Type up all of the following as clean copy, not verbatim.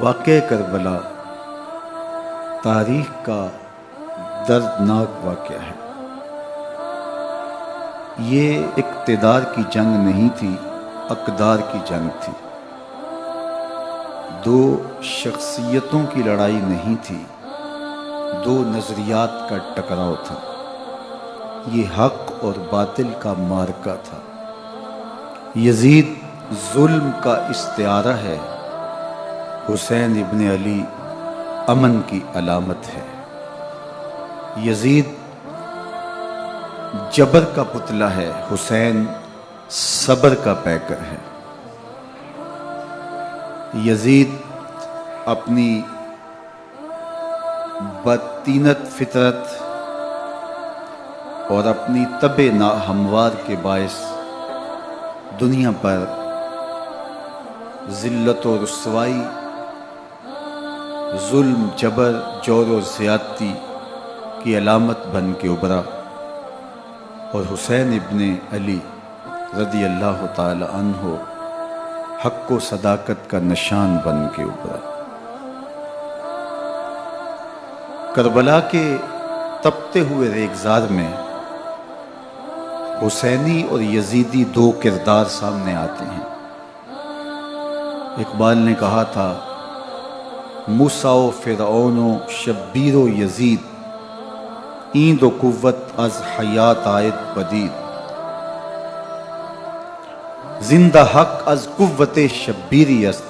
واقعہ کربلا تاریخ کا دردناک واقعہ ہے۔ یہ اقتدار کی جنگ نہیں تھی، اقدار کی جنگ تھی۔ دو شخصیتوں کی لڑائی نہیں تھی، دو نظریات کا ٹکراؤ تھا۔ یہ حق اور باطل کا معرکہ تھا۔ یزید ظلم کا استعارہ ہے، حسین ابن علی امن کی علامت ہے۔ یزید جبر کا پتلا ہے، حسین صبر کا پیکر ہے۔ یزید اپنی بدطینت فطرت اور اپنی طبع ناہموار کے باعث دنیا پر ذلت و رسوائی، ظلم، جبر، جور و زیادتی کی علامت بن کے ابھرا، اور حسین ابن علی رضی اللہ تعالی عنہ حق و صداقت کا نشان بن کے ابھرا۔ کربلا کے تپتے ہوئے ریگزار میں حسینی اور یزیدی دو کردار سامنے آتے ہیں۔ اقبال نے کہا تھا، موسیٰ و فرعون و شبیر و یزید، این دو قوت از حیات آید پدید، زندہ حق از قوت شبیری است،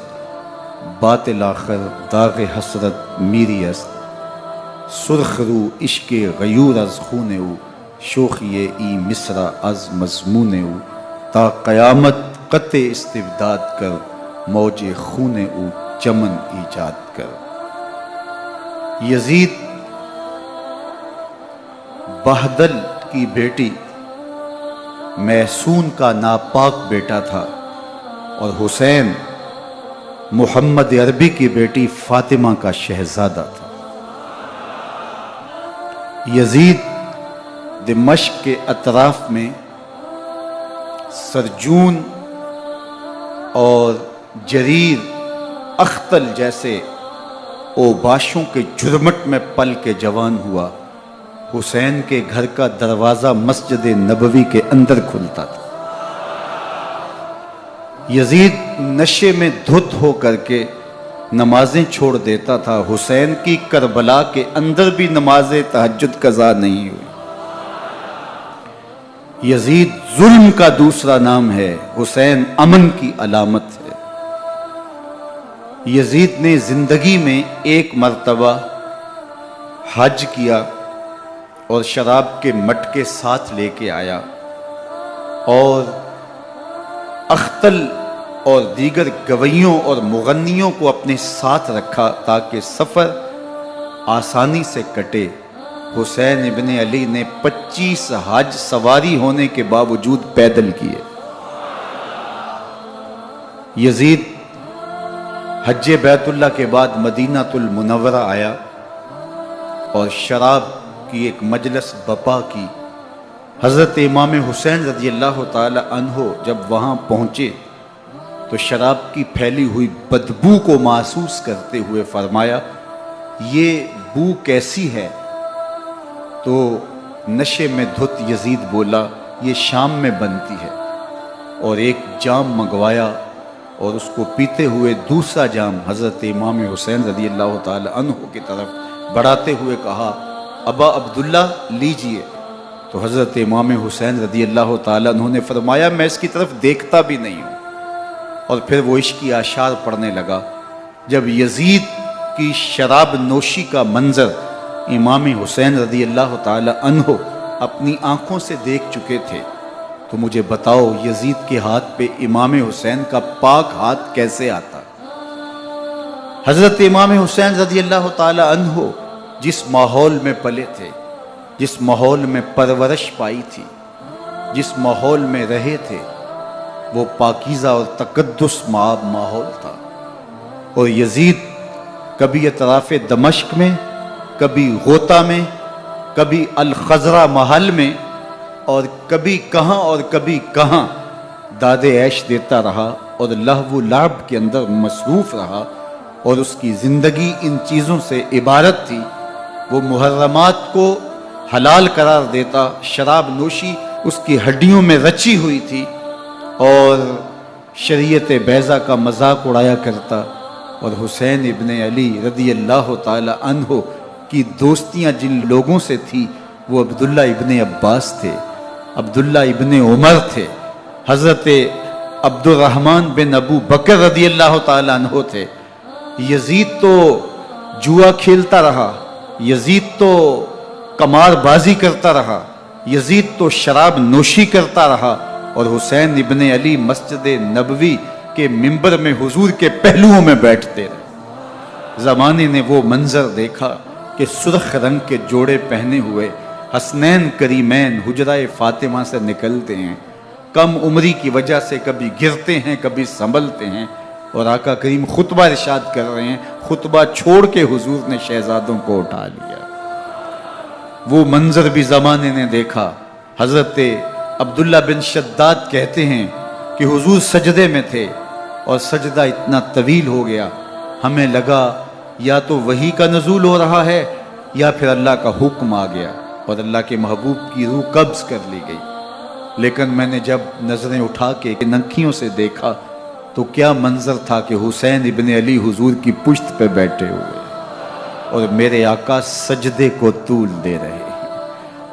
باطل آخر داغ حسرت میری است، سرخ رو عشق غیور از خون او، شوخی ای مصرع از مضمون او، تا قیامت قطع استبداد کر، موج خون او چمن ایجاد کر۔ یزید بہدل کی بیٹی محسون کا ناپاک بیٹا تھا، اور حسین محمد عربی کی بیٹی فاطمہ کا شہزادہ تھا۔ یزید دمشق کے اطراف میں سرجون اور جریر، اختل جیسے اوباشوں کے جھرمٹ میں پل کے جوان ہوا۔ حسین کے گھر کا دروازہ مسجد نبوی کے اندر کھلتا تھا۔ یزید نشے میں دھت ہو کر کے نمازیں چھوڑ دیتا تھا۔ حسین کی کربلا کے اندر بھی نماز تہجد قضا نہیں ہوئی۔ یزید ظلم کا دوسرا نام ہے، حسین امن کی علامت ہے۔ یزید نے زندگی میں ایک مرتبہ حج کیا اور شراب کے مٹکے ساتھ لے کے آیا، اور اختل اور دیگر گویوں اور مغنیوں کو اپنے ساتھ رکھا تاکہ سفر آسانی سے کٹے۔ حسین ابن علی نے 25 حج سواری ہونے کے باوجود پیدل کیے۔ یزید حج بیت اللہ کے بعد مدینہ المنورہ آیا اور شراب کی ایک مجلس بپا کی۔ حضرت امام حسین رضی اللہ تعالی عنہ جب وہاں پہنچے تو شراب کی پھیلی ہوئی بدبو کو محسوس کرتے ہوئے فرمایا، یہ بو کیسی ہے؟ تو نشے میں دھت یزید بولا، یہ شام میں بنتی ہے، اور ایک جام منگوایا اور اس کو پیتے ہوئے دوسرا جام حضرت امام حسین رضی اللہ تعالی عنہ کی طرف بڑھاتے ہوئے کہا، ابا عبداللہ لیجئے۔ تو حضرت امام حسین رضی اللہ تعالی عنہ نے فرمایا، میں اس کی طرف دیکھتا بھی نہیں ہوں، اور پھر وہ عشقی اشعار پڑھنے لگا۔ جب یزید کی شراب نوشی کا منظر امام حسین رضی اللہ تعالی عنہ اپنی آنکھوں سے دیکھ چکے تھے، تو مجھے بتاؤ یزید کے ہاتھ پہ امام حسین کا پاک ہاتھ کیسے آتا؟ حضرت امام حسین رضی اللہ تعالی عنہ جس ماحول میں پلے تھے، جس ماحول میں پرورش پائی تھی، جس ماحول میں رہے تھے، وہ پاکیزہ اور تقدس مآب ماحول تھا۔ اور یزید کبھی اطراف دمشق میں، کبھی غوطہ میں، کبھی الخزرہ محل میں، اور کبھی کہاں اور کبھی کہاں داد عیش دیتا رہا اور لہو و لعب کے اندر مصروف رہا، اور اس کی زندگی ان چیزوں سے عبارت تھی. وہ محرمات کو حلال قرار دیتا، شراب نوشی اس کی ہڈیوں میں رچی ہوئی تھی، اور شریعت بیضا کا مذاق اڑایا کرتا. اور حسین ابن علی رضی اللہ تعالی عنہ کی دوستیاں جن لوگوں سے تھی وہ عبداللہ ابن عباس تھے، عبداللہ ابن عمر تھے، حضرت عبد الرحمن بن ابو بکر رضی اللہ تعالی عنہ تھے. یزید تو جوا کھیلتا رہا، یزید تو قمار بازی کرتا رہا، یزید تو شراب نوشی کرتا رہا، اور حسین ابن علی مسجد نبوی کے منبر میں حضور کے پہلوؤں میں بیٹھتے رہے. زمانے نے وہ منظر دیکھا کہ سرخ رنگ کے جوڑے پہنے ہوئے حسنین کریمین حجرہ فاطمہ سے نکلتے ہیں. کم عمری کی وجہ سے کبھی گرتے ہیں، کبھی سنبھلتے ہیں، اور آقا کریم خطبہ ارشاد کر رہے ہیں. خطبہ چھوڑ کے حضور نے شہزادوں کو اٹھا لیا. وہ منظر بھی زمانے نے دیکھا. حضرت عبداللہ بن شداد کہتے ہیں کہ حضور سجدے میں تھے اور سجدہ اتنا طویل ہو گیا، ہمیں لگا یا تو وحی کا نزول ہو رہا ہے یا پھر اللہ کا حکم آ گیا اور اللہ کے محبوب کی روح قبض کر لی گئی. لیکن میں نے جب نظریں اٹھا کے ننکیوں سے دیکھا تو کیا منظر تھا کہ حسین ابن علی حضور کی پشت پہ بیٹھے ہوئے اور میرے آقا سجدے کو طول دے رہے ہیں.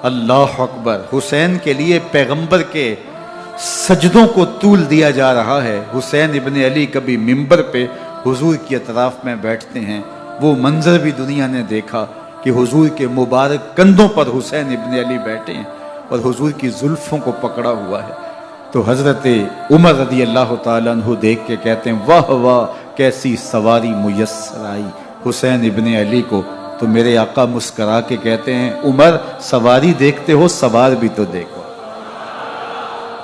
اللہ اکبر. حسین کے لیے پیغمبر کے سجدوں کو طول دیا جا رہا ہے. حسین ابن علی کبھی منبر پہ حضور کی اطراف میں بیٹھتے ہیں. وہ منظر بھی دنیا نے دیکھا کہ حضور کے مبارک کندھوں پر حسین ابن علی بیٹھے ہیں اور حضور کی زلفوں کو پکڑا ہوا ہے. تو حضرت عمر رضی اللہ تعالیٰ عنہ دیکھ کے کہتے ہیں واہ واہ کیسی سواری میسر آئی حسین ابن علی کو. تو میرے آقا مسکرا کے کہتے ہیں عمر سواری دیکھتے ہو سوار بھی تو دیکھو.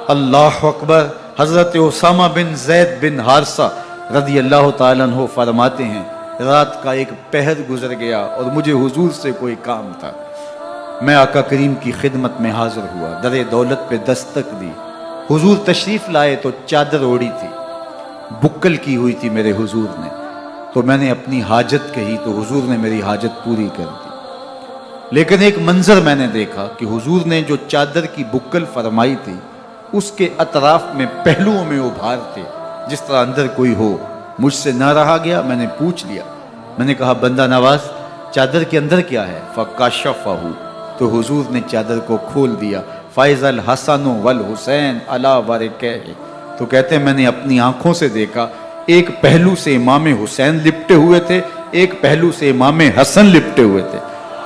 اللہ اکبر. حضرت اسامہ بن زید بن حارثہ رضی اللہ تعالیٰ عنہ فرماتے ہیں رات کا ایک پہر گزر گیا اور مجھے حضور سے کوئی کام تھا. میں آقا کریم کی خدمت میں حاضر ہوا، در دولت پہ دستک دی. حضور تشریف لائے تو چادر اوڑی تھی، بکل کی ہوئی تھی میرے حضور نے. تو میں نے اپنی حاجت کہی تو حضور نے میری حاجت پوری کر دی. لیکن ایک منظر میں نے دیکھا کہ حضور نے جو چادر کی بکل فرمائی تھی اس کے اطراف میں پہلوؤں میں ابھار تھے جس طرح اندر کوئی ہو. مجھ سے نہ رہا گیا، میں نے پوچھ لیا. میں نے کہا بندہ نواز چادر کے اندر کیا ہے؟ فکاشفہ. تو حضور نے چادر کو کھول دیا. فائز الحسن والحسین علی ورکہ. تو کہتے ہیں میں نے اپنی آنکھوں سے دیکھا ایک پہلو سے امام حسین لپٹے ہوئے تھے، ایک پہلو سے امام حسن لپٹے ہوئے تھے.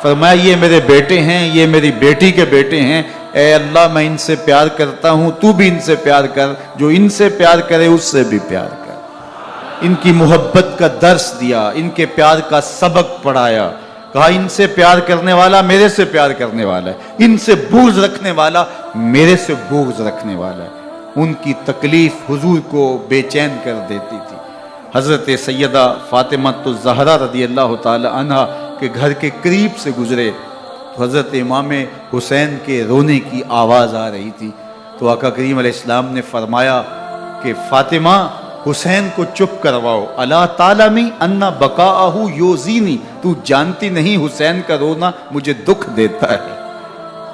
فرمایا یہ میرے بیٹے ہیں، یہ میری بیٹی کے بیٹے ہیں. اے اللہ میں ان سے پیار کرتا ہوں، تو بھی ان سے پیار کر، جو ان سے پیار کرے اس سے بھی پیار کر. ان کی محبت کا درس دیا، ان کے پیار کا سبق پڑھایا. کہا ان سے پیار کرنے والا میرے سے پیار کرنے والا ہے، ان سے بغض رکھنے والا میرے سے بغض رکھنے والا ہے. ان کی تکلیف حضور کو بے چین کر دیتی تھی. حضرت سیدہ فاطمہ الزہرا رضی اللہ تعالی عنہا کے گھر کے قریب سے گزرے تو حضرت امام حسین کے رونے کی آواز آ رہی تھی. تو آقا کریم علیہ السلام نے فرمایا کہ فاطمہ حسین کو چپ کرواؤ. اللہ تعالیٰ انا بقاءہ یوزینی، تو جانتی نہیں حسین کا رونا مجھے دکھ دیتا ہے.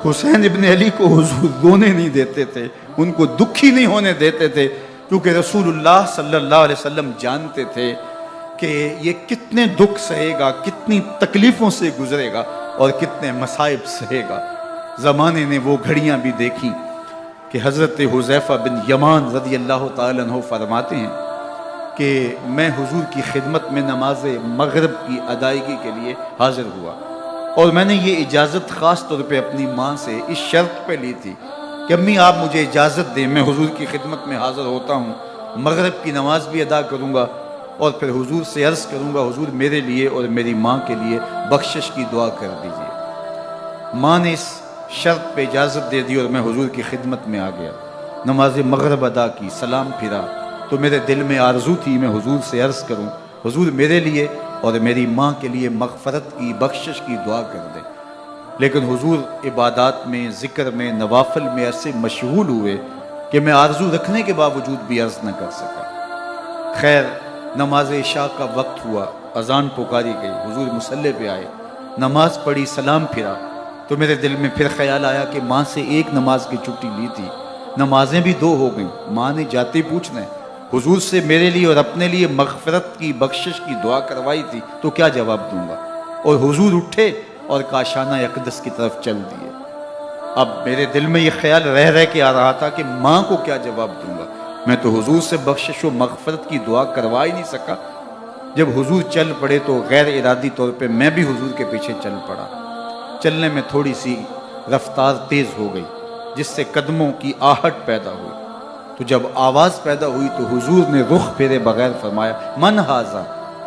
حسین ابن علی کو حضور رونے نہیں دیتے تھے، ان کو دکھی نہیں ہونے دیتے تھے، کیونکہ رسول اللہ صلی اللہ علیہ وسلم جانتے تھے کہ یہ کتنے دکھ سہے گا، کتنی تکلیفوں سے گزرے گا اور کتنے مصائب سہے گا. زمانے نے وہ گھڑیاں بھی دیکھی کہ حضرت حذیفہ بن یمان رضی اللہ تعالیٰ عنہ فرماتے ہیں کہ میں حضور کی خدمت میں نماز مغرب کی ادائیگی کے لیے حاضر ہوا، اور میں نے یہ اجازت خاص طور پہ اپنی ماں سے اس شرط پہ لی تھی کہ امی آپ مجھے اجازت دیں، میں حضور کی خدمت میں حاضر ہوتا ہوں، مغرب کی نماز بھی ادا کروں گا اور پھر حضور سے عرض کروں گا حضور میرے لیے اور میری ماں کے لیے بخشش کی دعا کر دیجیے. ماں نے اس شرط پہ اجازت دے دی اور میں حضور کی خدمت میں آ گیا. نماز مغرب ادا کی، سلام پھرا تو میرے دل میں آرزو تھی میں حضور سے عرض کروں حضور میرے لیے اور میری ماں کے لیے مغفرت کی بخشش کی دعا کر دیں. لیکن حضور عبادات میں، ذکر میں، نوافل میں ایسے مشغول ہوئے کہ میں آرزو رکھنے کے باوجود بھی عرض نہ کر سکا. خیر نماز عشاء کا وقت ہوا، اذان پکاری گئی، حضور مصلی پہ آئے، نماز پڑھی، سلام پھرا، تو میرے دل میں پھر خیال آیا کہ ماں سے ایک نماز کی چھٹی لی تھی، نمازیں بھی 2 ہو گئیں، ماں نے جاتے پوچھنا ہے حضور سے میرے لیے اور اپنے لیے مغفرت کی بخشش کی دعا کروائی تھی، تو کیا جواب دوں گا؟ اور حضور اٹھے اور کاشانہ اقدس کی طرف چل دیے۔ اب میرے دل میں یہ خیال رہ کے آ رہا تھا کہ ماں کو کیا جواب دوں گا؟ میں تو حضور سے بخشش و مغفرت کی دعا کروا ہی نہیں سکا۔ جب حضور چل پڑے تو غیر ارادی طور پہ میں بھی حضور کے پیچھے چل پڑا۔ چلنے میں تھوڑی سی رفتار تیز ہو گئی، جس سے قدموں کی آہٹ پیدا ہوئی، تو جب آواز پیدا ہوئی تو حضور نے رخ پھیرے بغیر فرمایا من ھذا،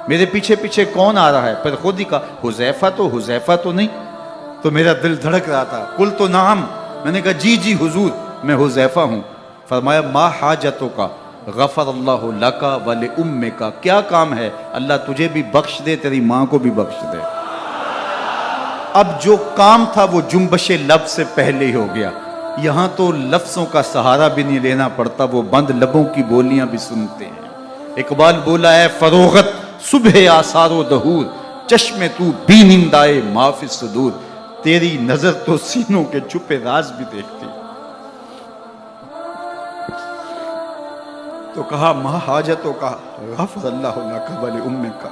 میرے پیچھے پیچھے کون آ رہا ہے؟ پر خود ہی کہا حذیفہ تو نہیں؟ تو میرا دل دھڑک رہا تھا، قلت تو نعم، میں نے کہا جی حضور میں حذیفہ ہوں۔ فرمایا ما حاجتک غفر اللہ لک ولامک، کیا کام ہے؟ اللہ تجھے بھی بخش دے، تیری ماں کو بھی بخش دے۔ اب جو کام تھا وہ جنبش لب سے پہلے ہی ہو گیا، یہاں تو لفظوں کا سہارا بھی نہیں لینا پڑتا، وہ بند لبوں کی بولیاں بھی سنتے ہیں۔ اقبال بولا ہے فروغت صبح آثار و دہور، چشم تو بینندائے ما فی الصدور، تیری نظر تو سینوں کے چھپے راز بھی دیکھتی۔ تو کہا ما حاجتوں کا غفر اللہ لک ولامک،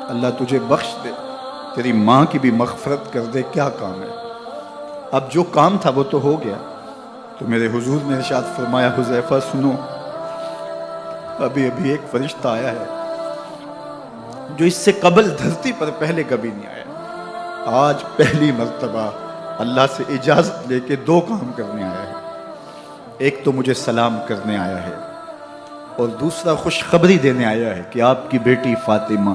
اللہ تجھے بخش دے، تیری ماں کی بھی مغفرت کر دے، کیا کام ہے؟ اب جو کام تھا وہ تو ہو گیا۔ تو میرے حضور نے ارشاد فرمایا حذیفہ سنو، ابھی ایک فرشتہ آیا ہے جو اس سے قبل دھرتی پر پہلے کبھی نہیں آیا، آج پہلی مرتبہ اللہ سے اجازت لے کے 2 کام کرنے آیا ہے۔ ایک تو مجھے سلام کرنے آیا ہے، اور دوسرا خوشخبری دینے آیا ہے کہ آپ کی بیٹی فاطمہ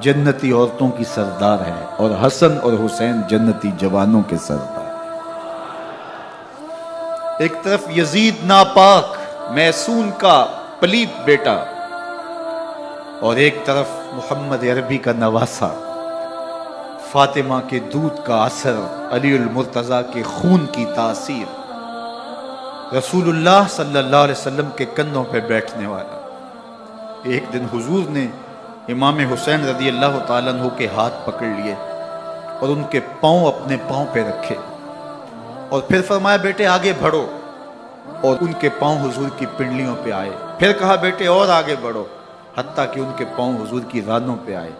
جنتی عورتوں کی سردار ہے، اور حسن اور حسین جنتی جوانوں کے سردار۔ ایک طرف یزید ناپاک میسون کا پلیت بیٹا، اور ایک طرف محمد عربی کا نواسا، فاطمہ کے دودھ کا اثر، علی المرتضیٰ کے خون کی تاثیر، رسول اللہ صلی اللہ علیہ وسلم کے کندھوں پہ بیٹھنے والا۔ ایک دن حضور نے امام حسین رضی اللہ تعالیٰ عنہ کے ہاتھ پکڑ لیے اور ان کے پاؤں اپنے پاؤں پہ رکھے، اور پھر فرمایا بیٹے آگے بڑھو، اور ان کے پاؤں حضور کی پنڈلیوں پہ آئے۔ پھر کہا بیٹے اور آگے بڑھو، حتیٰ کہ ان کے پاؤں حضور کی رانوں پہ آئے۔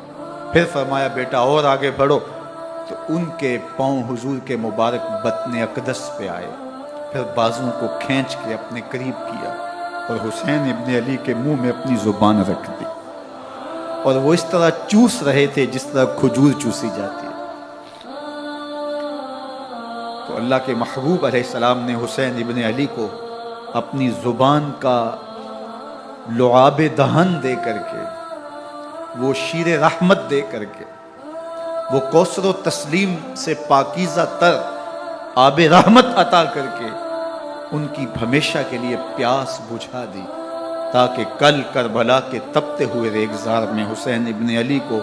پھر فرمایا بیٹا اور آگے بڑھو، تو ان کے پاؤں حضور کے مبارک بطن اقدس پہ آئے۔ پھر بازوں کو کھینچ کے اپنے قریب کیا، اور حسین ابن علی کے منہ میں اپنی زبان رکھ دی، اور وہ اس طرح چوس رہے تھے جس طرح کھجور چوسی جاتی ہے۔ تو اللہ کے محبوب علیہ السلام نے حسین ابن علی کو اپنی زبان کا لعاب دہن دے کر کے، وہ شیر رحمت دے کر کے، وہ کوثر و تسلیم سے پاکیزہ تر آب رحمت عطا کر کے ان کی ہمیشہ کے لیے پیاس بجھا دی، تاکہ کل کربلا کے تپتے ہوئے ریگزار میں حسین ابن علی کو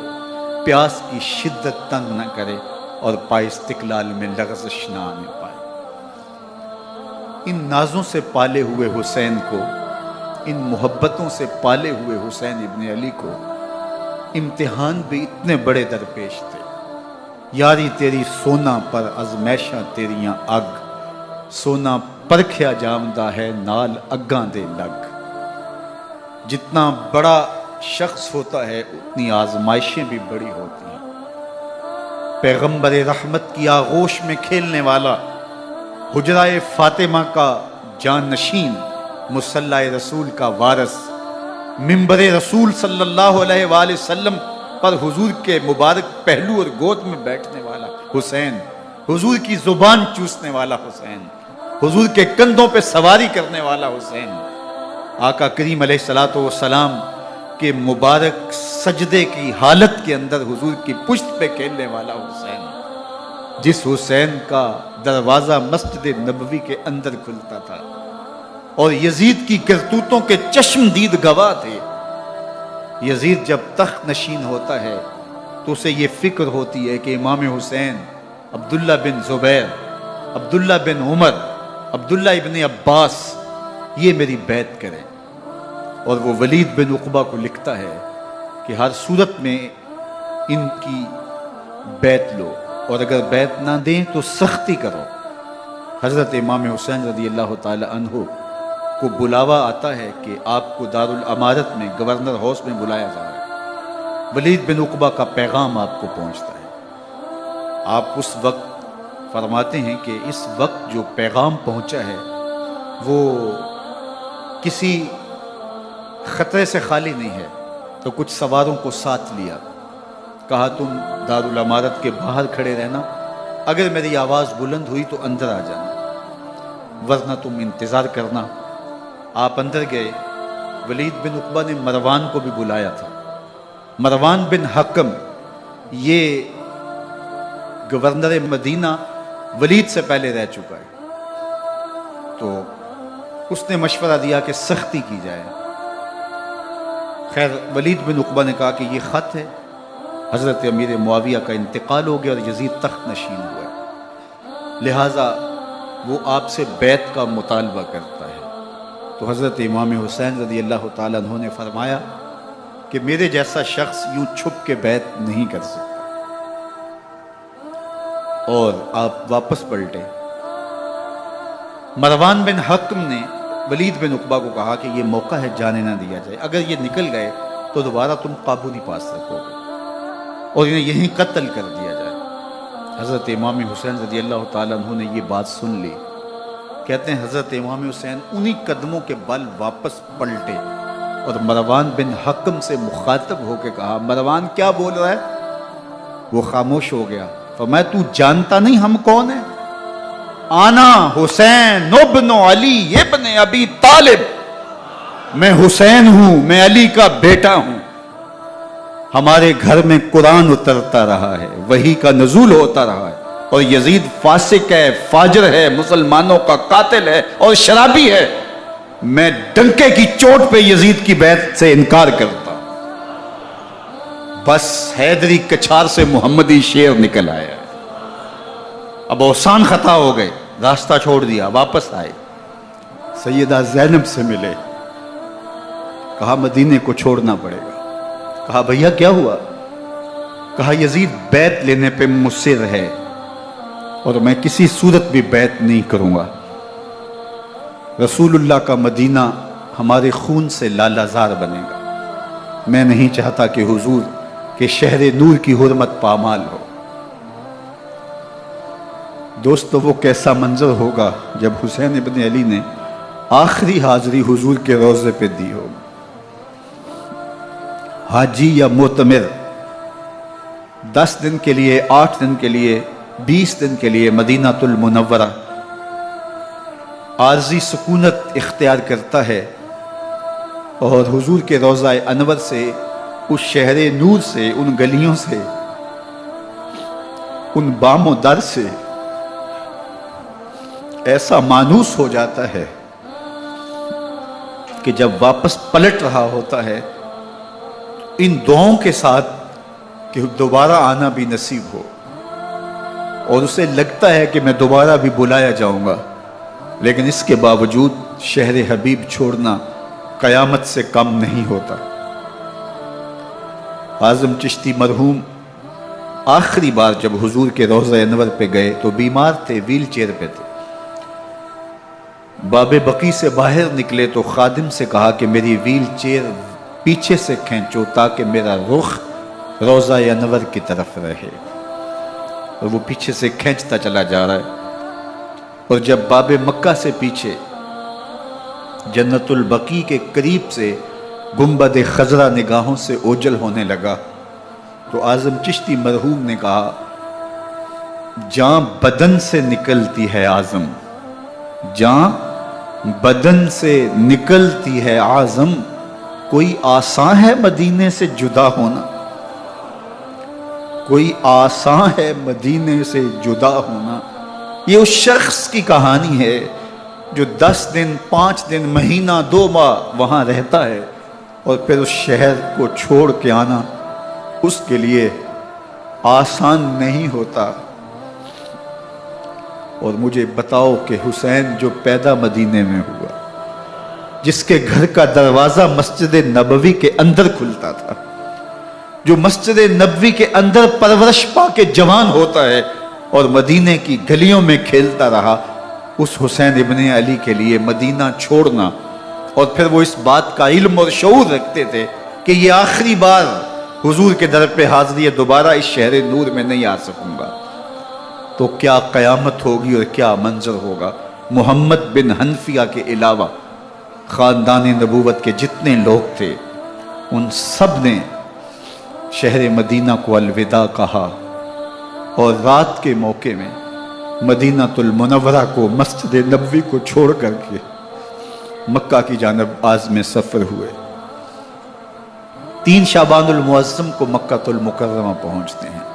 پیاس کی شدت تنگ نہ کرے اور پائے استقلال میں لغزش نہ آنے پائے۔ ان نازوں سے پالے ہوئے حسین کو، ان محبتوں سے پالے ہوئے حسین ابن علی کو امتحان بھی اتنے بڑے درپیش تھے۔ یاری تیری سونا پر ازمیشاں تیریاں اگ، سونا پرکھیا جامدہ ہے نال اگاں دے لگ۔ جتنا بڑا شخص ہوتا ہے اتنی آزمائشیں بھی بڑی ہوتی ہیں۔ پیغمبر رحمت کی آغوش میں کھیلنے والا، حجرہ فاطمہ کا جانشین، مصلی رسول کا وارث، منبر رسول صلی اللہ علیہ وآلہ وسلم پر حضور کے مبارک پہلو اور گود میں بیٹھنے والا حسین، حضور کی زبان چوسنے والا حسین، حضور کے کندھوں پہ سواری کرنے والا حسین، آقا کریم علیہ السلام کے مبارک سجدے کی حالت کے اندر حضور کی پشت پہ کھیلنے والا حسین، جس حسین کا دروازہ مسجد نبوی کے اندر کھلتا تھا اور یزید کی کرتوتوں کے چشم دید گواہ تھے۔ یزید جب تخت نشین ہوتا ہے تو اسے یہ فکر ہوتی ہے کہ امام حسین، عبداللہ بن زبیر، عبداللہ بن عمر، عبداللہ ابن عباس، یہ میری بیعت کریں. اور وہ ولید بن عقبہ کو لکھتا ہے کہ ہر صورت میں ان کی بیعت لو، اور اگر بیعت نہ دیں تو سختی کرو. حضرت امام حسین رضی اللہ تعالی عنہ کو بلاوا آتا ہے کہ آپ کو دارالامارت میں گورنر ہاؤس میں بلایا جا رہا ہے. ولید بن عقبہ کا پیغام آپ کو پہنچتا ہے. آپ اس وقت فرماتے ہیں کہ اس وقت جو پیغام پہنچا ہے وہ کسی خطرے سے خالی نہیں ہے. تو کچھ سواروں کو ساتھ لیا، کہا تم دارالامارت کے باہر کھڑے رہنا، اگر میری آواز بلند ہوئی تو اندر آ جانا، ورنہ تم انتظار کرنا. آپ اندر گئے. ولید بن عقبہ نے مروان کو بھی بلایا تھا. مروان بن حکم یہ گورنر مدینہ ولید سے پہلے رہ چکا ہے، تو اس نے مشورہ دیا کہ سختی کی جائے. خیر ولید بن عقبہ نے کہا کہ یہ خط ہے، حضرت امیر معاویہ کا انتقال ہو گیا اور یزید تخت نشین ہوا ہے، لہٰذا وہ آپ سے بیعت کا مطالبہ کرتا ہے. تو حضرت امام حسین رضی اللہ تعالیٰ عنہ نے فرمایا کہ میرے جیسا شخص یوں چھپ کے بیعت نہیں کر سکتا. اور آپ واپس پلٹے. مروان بن حکم نے ولید بن عقبہ کو کہا کہ یہ موقع ہے جانے نہ دیا جائے، اگر یہ نکل گئے تو دوبارہ تم قابو نہیں پا سکو گے اور انہیں یہیں قتل کر دیا جائے. حضرت امام حسین رضی اللہ تعالیٰ عنہ نے یہ بات سن لی. کہتے ہیں حضرت امام حسین انہی قدموں کے بل واپس پلٹے اور مروان بن حکم سے مخاطب ہو کے کہا، مروان کیا بول رہا ہے؟ وہ خاموش ہو گیا. فرمایا تو جانتا نہیں ہم کون ہیں؟ آنا حسین ابن علی ابن ابی طالب، میں حسین ہوں، میں علی کا بیٹا ہوں. ہمارے گھر میں قرآن اترتا رہا ہے، وحی کا نزول ہوتا رہا ہے، اور یزید فاسق ہے، فاجر ہے، مسلمانوں کا قاتل ہے اور شرابی ہے. میں ڈنکے کی چوٹ پہ یزید کی بیعت سے انکار کرتا. بس حیدری کچھار سے محمدی شیر نکل آیا. اب اوسان خطا ہو گئے، راستہ چھوڑ دیا، واپس آئے. سیدہ زینب سے ملے، کہا مدینے کو چھوڑنا پڑے گا. کہا بھیا کیا ہوا؟ کہا یزید بیعت لینے پہ مصر ہے اور میں کسی صورت بھی بیعت نہیں کروں گا. رسول اللہ کا مدینہ ہمارے خون سے لالازار بنے گا. میں نہیں چاہتا کہ حضور کے شہر نور کی حرمت پامال ہو. دوستو وہ کیسا منظر ہوگا جب حسین ابن علی نے آخری حاضری حضور کے روضے پہ دی ہو. حاجی یا معتمر 10 دن کے لیے، 8 دن کے لیے، 20 دن کے لیے مدینہ المنورہ عارضی سکونت اختیار کرتا ہے اور حضور کے روضہ انور سے، اس شہر نور سے، ان گلیوں سے، ان بام و در سے ایسا مانوس ہو جاتا ہے کہ جب واپس پلٹ رہا ہوتا ہے ان دعاؤں کے ساتھ کہ دوبارہ آنا بھی نصیب ہو، اور اسے لگتا ہے کہ میں دوبارہ بھی بلایا جاؤں گا، لیکن اس کے باوجود شہر حبیب چھوڑنا قیامت سے کم نہیں ہوتا. اعظم چشتی مرحوم آخری بار جب حضور کے روضہ انور پہ گئے تو بیمار تھے، ویل چیئر پہ تھے. باب بقی سے باہر نکلے تو خادم سے کہا کہ میری ویل چیئر پیچھے سے کھینچو تاکہ میرا رخ روضہ انور کی طرف رہے. اور وہ پیچھے سے کھینچتا چلا جا رہا ہے، اور جب باب مکہ سے پیچھے جنت البقیع کے قریب سے گنبد خضرا نگاہوں سے اوجل ہونے لگا تو اعظم چشتی مرحوم نے کہا، جاں بدن سے نکلتی ہے اعظم، جاں بدن سے نکلتی ہے اعظم، کوئی آسان ہے مدینے سے جدا ہونا، کوئی آسان ہے مدینے سے جدا ہونا. یہ اس شخص کی کہانی ہے جو 10 دن، 5 دن، مہینہ، 2 ماہ وہاں رہتا ہے اور پھر اس شہر کو چھوڑ کے آنا اس کے لیے آسان نہیں ہوتا. اور مجھے بتاؤ کہ حسین جو پیدا مدینے میں ہوا، جس کے گھر کا دروازہ مسجد نبوی کے اندر کھلتا تھا، جو مسجد نبوی کے اندر پرورش پا کے جوان ہوتا ہے اور مدینے کی گلیوں میں کھیلتا رہا، اس حسین ابن علی کے لیے مدینہ چھوڑنا، اور پھر وہ اس بات کا علم اور شعور رکھتے تھے کہ یہ آخری بار حضور کے در پہ حاضری ہے، دوبارہ اس شہر نور میں نہیں آ سکوں گا، تو کیا قیامت ہوگی اور کیا منظر ہوگا۔ محمد بن حنفیہ کے علاوہ خاندان نبوت کے جتنے لوگ تھے ان سب نے شہر مدینہ کو الوداع کہا، اور رات کے موقع میں مدینہ المنورہ کو، مسجد نبوی کو چھوڑ کر کے مکہ کی جانب عازم سفر ہوئے۔ 3 شعبان المعظم کو مکہ المکرمہ پہنچتے ہیں،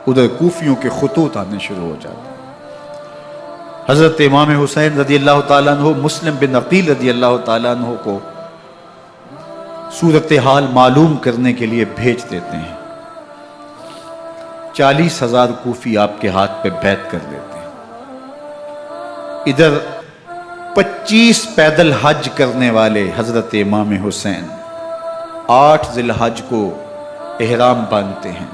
ادھر کوفیوں کے خطوط آنے شروع ہو جاتے ہیں۔ حضرت امام حسین رضی اللہ تعالیٰ عنہ مسلم بن عقیل رضی اللہ تعالیٰ عنہ کو صورتحال معلوم کرنے کے لیے بھیج دیتے ہیں۔ 40,000 کوفی آپ کے ہاتھ پہ بیعت کر دیتے ہیں۔ ادھر 25 پیدل حج کرنے والے حضرت امام حسین 8 ذی الحج کو احرام باندھتے ہیں،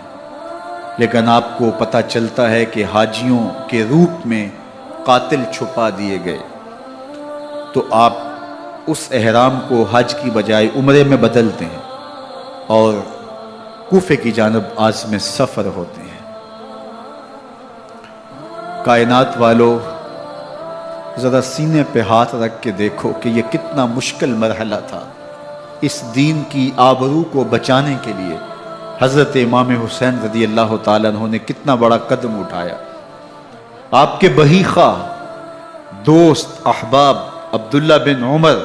لیکن آپ کو پتہ چلتا ہے کہ حاجیوں کے روپ میں قاتل چھپا دیے گئے، تو آپ اس احرام کو حج کی بجائے عمرے میں بدلتے ہیں اور کوفے کی جانب عازم سفر ہوتے ہیں۔ کائنات والو، ذرا سینے پہ ہاتھ رکھ کے دیکھو کہ یہ کتنا مشکل مرحلہ تھا۔ اس دین کی آبرو کو بچانے کے لیے حضرت امام حسین رضی اللہ تعالیٰ عنہ نے کتنا بڑا قدم اٹھایا۔ آپ کے بہی خواہ، دوست، احباب عبداللہ بن عمر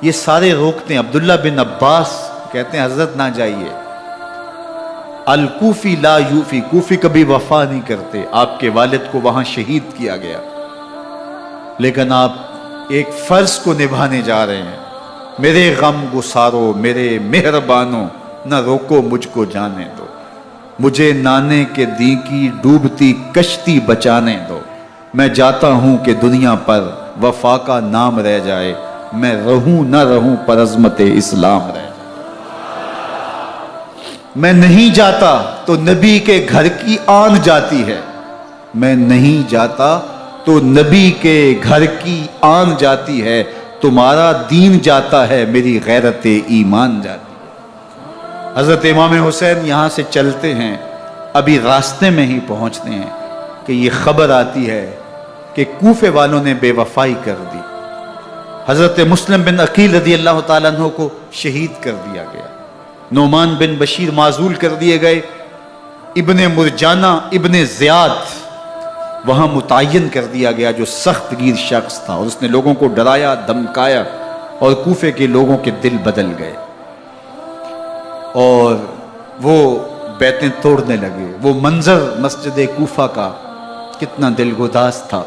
یہ سارے روکتے ہیں، عبداللہ بن عباس کہتے ہیں حضرت نہ جائیے، الکوفی لا یوفی، کوفی کبھی وفا نہیں کرتے، آپ کے والد کو وہاں شہید کیا گیا، لیکن آپ ایک فرض کو نبھانے جا رہے ہیں۔ میرے غم گسارو، میرے مہربانو، نہ روکو مجھ کو جانے دو، مجھے نانے کے دی کی ڈوبتی کشتی بچانے دو، میں جاتا ہوں کہ دنیا پر وفا کا نام رہ جائے، میں رہوں نہ رہوں پر عظمت اسلام رہ جائے۔ میں نہیں جاتا تو نبی کے گھر کی آن جاتی ہے، میں نہیں جاتا تو نبی کے گھر کی آن جاتی ہے، تمہارا دین جاتا ہے، میری غیرت ایمان جاتی ہے۔ حضرت امام حسین یہاں سے چلتے ہیں، ابھی راستے میں ہی پہنچتے ہیں کہ یہ خبر آتی ہے کہ کوفے والوں نے بے وفائی کر دی، حضرت مسلم بن عقیل رضی اللہ تعالیٰ عنہ کو شہید کر دیا گیا، نعمان بن بشیر معزول کر دیے گئے، ابن مرجانہ ابن زیاد وہاں متعین کر دیا گیا جو سخت گیر شخص تھا، اور اس نے لوگوں کو ڈرایا، دھمکایا، اور کوفے کے لوگوں کے دل بدل گئے اور وہ بیعتیں توڑنے لگے۔ وہ منظر مسجد کوفہ کا کتنا دلگداز تھا،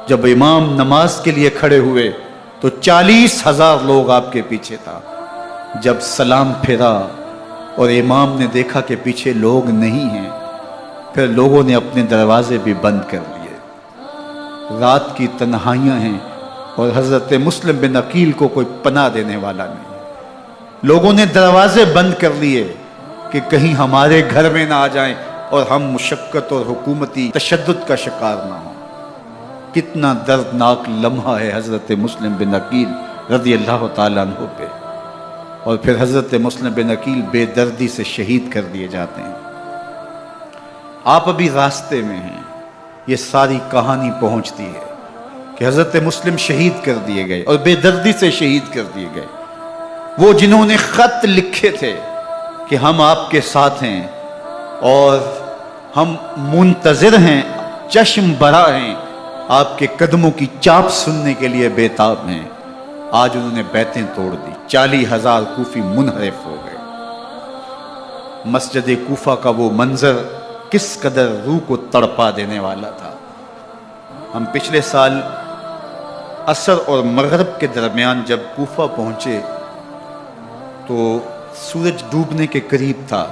جب امام نماز کے لیے کھڑے ہوئے تو 40,000 لوگ آپ کے پیچھے تھا۔ جب سلام پھیرا اور امام نے دیکھا کہ پیچھے لوگ نہیں ہیں، پھر لوگوں نے اپنے دروازے بھی بند کر لیے۔ رات کی تنہائیاں ہیں اور حضرت مسلم بن عقیل کو کوئی پناہ دینے والا نہیں، لوگوں نے دروازے بند کر لیے کہ کہیں ہمارے گھر میں نہ آ جائیں اور ہم مشقت اور حکومتی تشدد کا شکار نہ ہوں۔ کتنا دردناک لمحہ ہے حضرت مسلم بن عقیل رضی اللہ تعالیٰ عنہ پہ، اور پھر حضرت مسلم بن عقیل بے دردی سے شہید کر دیے جاتے ہیں۔ آپ ابھی راستے میں ہیں، یہ ساری کہانی پہنچتی ہے کہ حضرت مسلم شہید کر دیے گئے اور بے دردی سے شہید کر دیے گئے۔ وہ جنہوں نے خط لکھے تھے کہ ہم آپ کے ساتھ ہیں اور ہم منتظر ہیں، چشم بھرا ہیں، آپ کے قدموں کی چاپ سننے کے لیے بےتاب ہیں، آج انہوں نے بیعتیں توڑ دی، 40,000 کوفی منحرف ہو گئے۔ مسجد کوفہ کا وہ منظر کس قدر روح کو تڑپا دینے والا تھا۔ ہم پچھلے سال عصر اور مغرب کے درمیان جب کوفہ پہنچے تو سورج ڈوبنے کے قریب تھا۔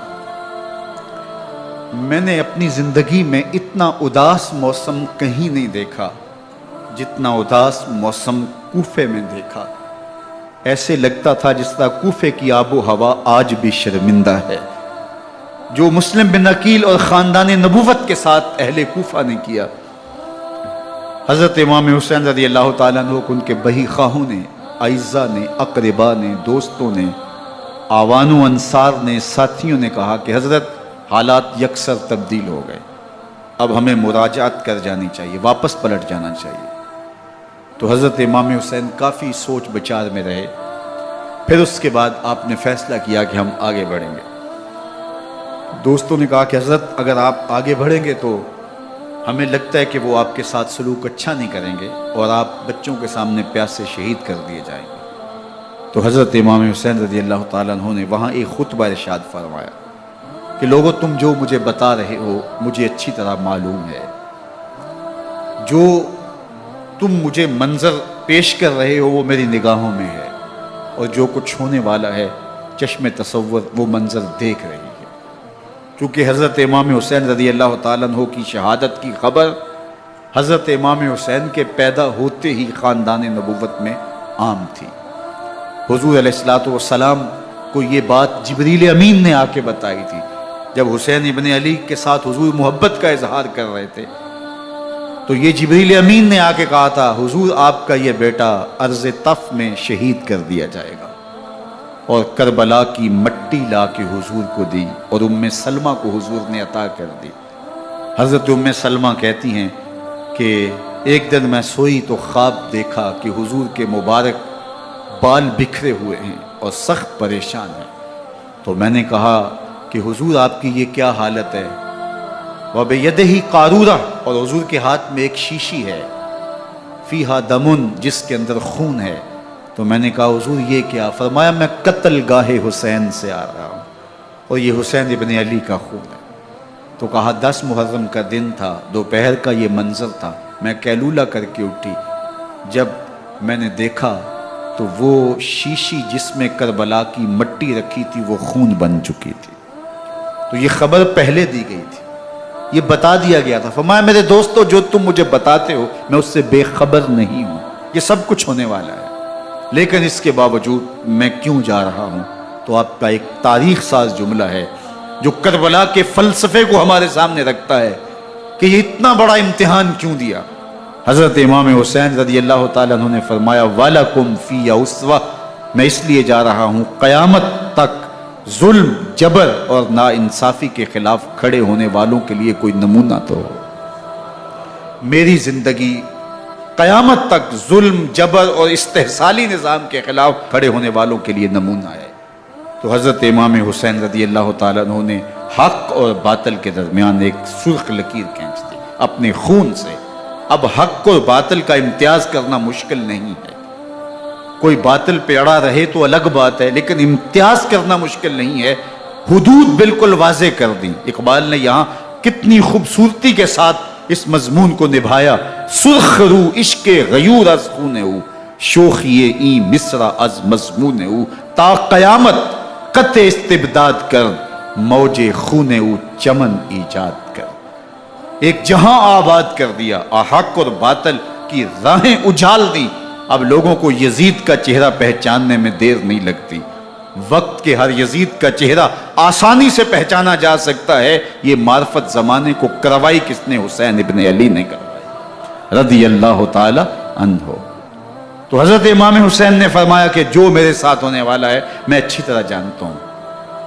میں نے اپنی زندگی میں اتنا اداس موسم کہیں نہیں دیکھا جتنا اداس موسم کوفے میں دیکھا۔ ایسے لگتا تھا جس طرح کوفے کی آب و ہوا آج بھی شرمندہ ہے۔ جو مسلم بن عقیل اور خاندان نبوت کے ساتھ اہل کوفہ نے کیا، حضرت امام حسین رضی اللہ تعالیٰ عنہ کو ان کے بہی خواہوں نے، اعزاء نے، اقربا نے، دوستوں نے، آوان و انصار نے، ساتھیوں نے کہا کہ حضرت حالات یکسر تبدیل ہو گئے، اب ہمیں مراجعت کر جانی چاہیے، واپس پلٹ جانا چاہیے۔ تو حضرت امام حسین کافی سوچ بچار میں رہے، پھر اس کے بعد آپ نے فیصلہ کیا کہ ہم آگے بڑھیں گے۔ دوستوں نے کہا کہ حضرت اگر آپ آگے بڑھیں گے تو ہمیں لگتا ہے کہ وہ آپ کے ساتھ سلوک اچھا نہیں کریں گے اور آپ بچوں کے سامنے پیاسے شہید کر دیے جائیں گے۔ تو حضرت امام حسین رضی اللہ تعالیٰ عنہ نے وہاں ایک خطبہ ارشاد فرمایا کہ لوگوں تم جو مجھے بتا رہے ہو مجھے اچھی طرح معلوم ہے، جو تم مجھے منظر پیش کر رہے ہو وہ میری نگاہوں میں ہے، اور جو کچھ ہونے والا ہے چشم تصور وہ منظر دیکھ رہی ہے۔ چونکہ حضرت امام حسین رضی اللہ تعالیٰ عنہ کی شہادت کی خبر حضرت امام حسین کے پیدا ہوتے ہی خاندان نبوت میں عام تھی۔ حضور علیہ الصلوۃ والسلام کو یہ بات جبریل امین نے آ کے بتائی تھی جب حسین ابن علی کے ساتھ حضور محبت کا اظہار کر رہے تھے، تو یہ جبریل امین نے آ کے کہا تھا حضور آپ کا یہ بیٹا ارض طف میں شہید کر دیا جائے گا، اور کربلا کی مٹی لا کے حضور کو دی اور ام سلمہ کو حضور نے عطا کر دی۔ حضرت ام سلمہ کہتی ہیں کہ ایک دن میں سوئی تو خواب دیکھا کہ حضور کے مبارک بال بکھرے ہوئے ہیں اور سخت پریشان ہیں، تو میں نے کہا کہ حضور آپ کی یہ کیا حالت ہے؟ وَبِيَدِهِ قَارُورَةٌ، اور حضور کے ہاتھ میں ایک شیشی ہے، فیہا دمن، جس کے اندر خون ہے۔ تو میں نے کہا حضور یہ کیا؟ فرمایا میں قتل گاہ حسین سے آ رہا ہوں اور یہ حسین ابن علی کا خون ہے۔ تو کہا 10 محرم کا دن تھا، دوپہر کا یہ منظر تھا، میں قیلولہ کر کے اٹھی، جب میں نے دیکھا تو وہ شیشی جس میں کربلا کی مٹی رکھی تھی وہ خون بن چکی تھی۔ تو یہ خبر پہلے دی گئی تھی، یہ بتا دیا گیا تھا۔ فرمایا میرے دوستو جو تم مجھے بتاتے ہو میں اس سے بے خبر نہیں ہوں، یہ سب کچھ ہونے والا ہے، لیکن اس کے باوجود میں کیوں جا رہا ہوں؟ تو آپ کا ایک تاریخ ساز جملہ ہے جو کربلا کے فلسفے کو ہمارے سامنے رکھتا ہے کہ یہ اتنا بڑا امتحان کیوں دیا۔ حضرت امام حسین رضی اللہ تعالیٰ عنہ نے فرمایا وَلَكُمْ فِي أُسْوَةٌ، میں اس لیے جا رہا ہوں قیامت تک ظلم، جبر اور ناانصافی کے خلاف کھڑے ہونے والوں کے لیے کوئی نمونہ تو ہو۔ میری زندگی قیامت تک ظلم، جبر اور استحصالی نظام کے خلاف کھڑے ہونے والوں کے لیے نمونہ ہے۔ تو حضرت امام حسین رضی اللہ تعالیٰ عنہ نے حق اور باطل کے درمیان ایک سرخ لکیر کھینچ دی اپنے خون سے۔ اب حق اور باطل کا امتیاز کرنا مشکل نہیں ہے، کوئی باطل پہ اڑا رہے تو الگ بات ہے، لیکن امتیاز کرنا مشکل نہیں ہے۔ حدود بالکل واضح کر دی۔ اقبال نے یہاں کتنی خوبصورتی کے ساتھ اس مضمون کو نبھایا۔ سرخ رو عشق غیور از خون او، شوخی این مصرع از مضمون او، تا قیامت قطع استبداد کر، موج خون او چمن ایجاد کر۔ ایک جہاں آباد کر دیا، حق اور باطل کی راہیں اجال دی۔ اب لوگوں کو یزید کا چہرہ پہچاننے میں دیر نہیں لگتی، وقت کے ہر یزید کا چہرہ آسانی سے پہچانا جا سکتا ہے۔ یہ معرفت زمانے کو کروائی کس نے؟ حسین ابن علی نے کروائی رضی اللہ تعالی عنہ۔ تو حضرت امام حسین نے فرمایا کہ جو میرے ساتھ ہونے والا ہے میں اچھی طرح جانتا ہوں،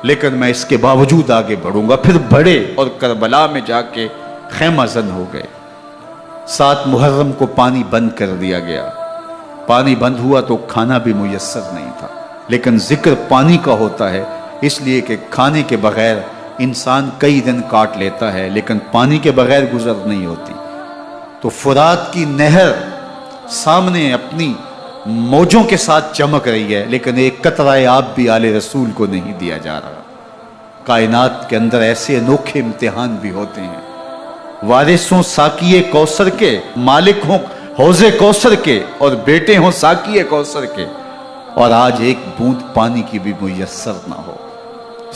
لیکن میں اس کے باوجود آگے بڑھوں گا۔ پھر بڑھے اور کربلا میں جا کے خیمہ زن ہو گئے۔ 7 محرم کو پانی بند کر دیا گیا۔ پانی بند ہوا تو کھانا بھی میسر نہیں تھا، لیکن ذکر پانی کا ہوتا ہے اس لیے کہ کھانے کے بغیر انسان کئی دن کاٹ لیتا ہے، لیکن پانی کے بغیر گزر نہیں ہوتی۔ تو فرات کی نہر سامنے اپنی موجوں کے ساتھ چمک رہی ہے، لیکن ایک قطرہ آب بھی آل رسول کو نہیں دیا جا رہا۔ کائنات کے اندر ایسے انوکھے امتحان بھی ہوتے ہیں۔ وارثوں ساقی کوثر کے، مالک ہوں حوض کوثر کے، اور بیٹے ہوں ساقی کوثر کے، اور آج ایک بوند پانی کی بھی میسر نہ ہو۔